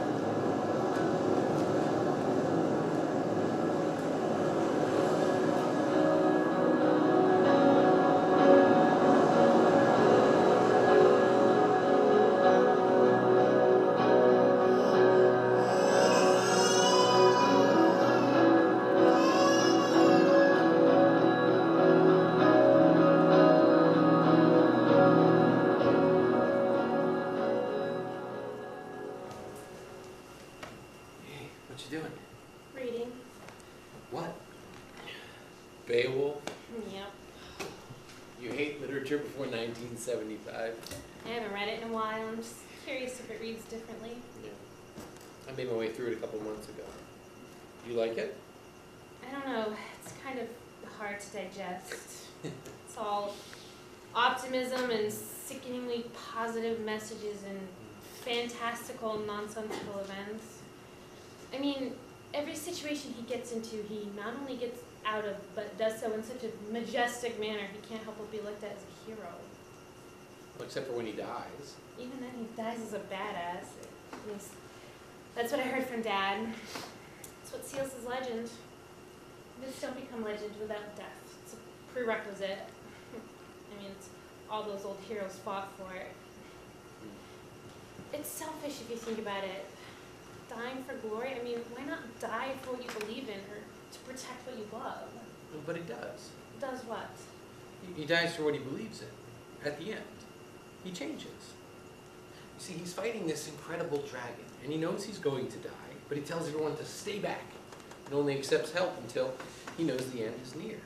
Beowulf? Yep. You hate literature before 1975? I haven't read it in a while. I'm just curious if it reads differently. Yeah. I made my way through it a couple months ago. You like it? I don't know. It's kind of hard to digest. It's all optimism and sickeningly positive messages and fantastical, nonsensical events. I mean, every situation he gets into, he not only gets out of, but does so in such a majestic manner, he can't help but be looked at as a hero. Well, except for when he dies. Even then, he dies as a badass. At least, that's what I heard from Dad. That's what seals his legend. Myths don't become legend without death. It's a prerequisite. I mean, it's all those old heroes fought for it. It's selfish if you think about it. Dying for glory, I mean, why not die for what you believe in or to protect what you love? But he does. Does what? He dies for what he believes in. At the end, he changes. You see, he's fighting this incredible dragon, and he knows he's going to die, but he tells everyone to stay back and only accepts help until he knows the end is near.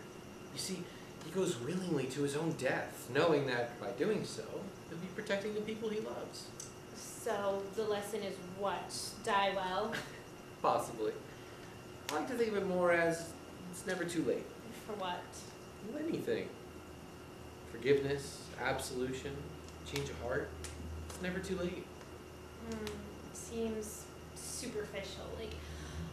You see, he goes willingly to his own death, knowing that by doing so, he'll be protecting the people he loves. So the lesson is what? Die well? Possibly. I like to think of it more as it's never too late. For what? Well, anything. Forgiveness, absolution, change of heart. It's never too late. Seems superficial. Like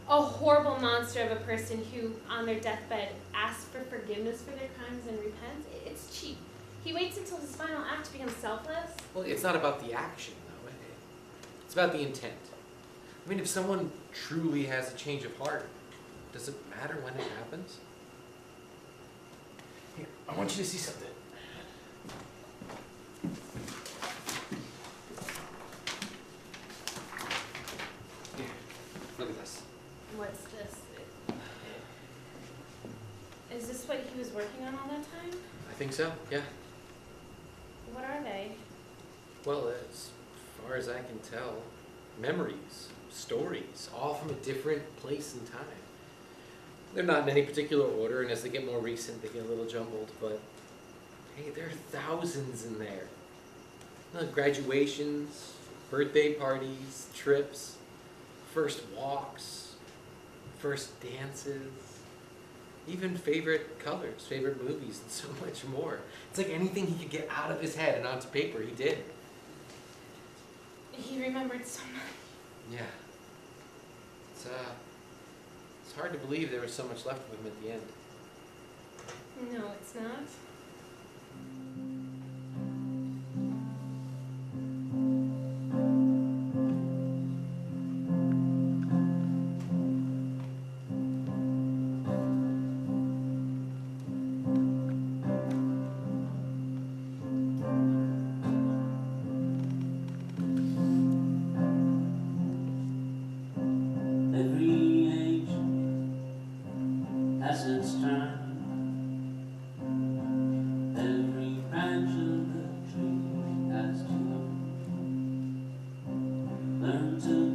a horrible monster of a person who, on their deathbed, asks for forgiveness for their crimes and repents. It's cheap. He waits until his final act to become selfless. Well, it's not about the action, though. It's about the intent. I mean, if someone truly has a change of heart, does it matter when it happens? Here, I want you to see something. Here, look at this. What's this? Is this what he was working on all that time? I think so, yeah. What are they? Well, as far as I can tell, memories, stories, all from a different place and time. They're not in any particular order, and as they get more recent, they get a little jumbled, but hey, there are thousands in there. Graduations, birthday parties, trips, first walks, first dances, even favorite colors, favorite movies, and so much more. It's like anything he could get out of his head and onto paper, he did. He remembered so much. Yeah. It's hard to believe there was so much left of him at the end. No, it's not. Learn to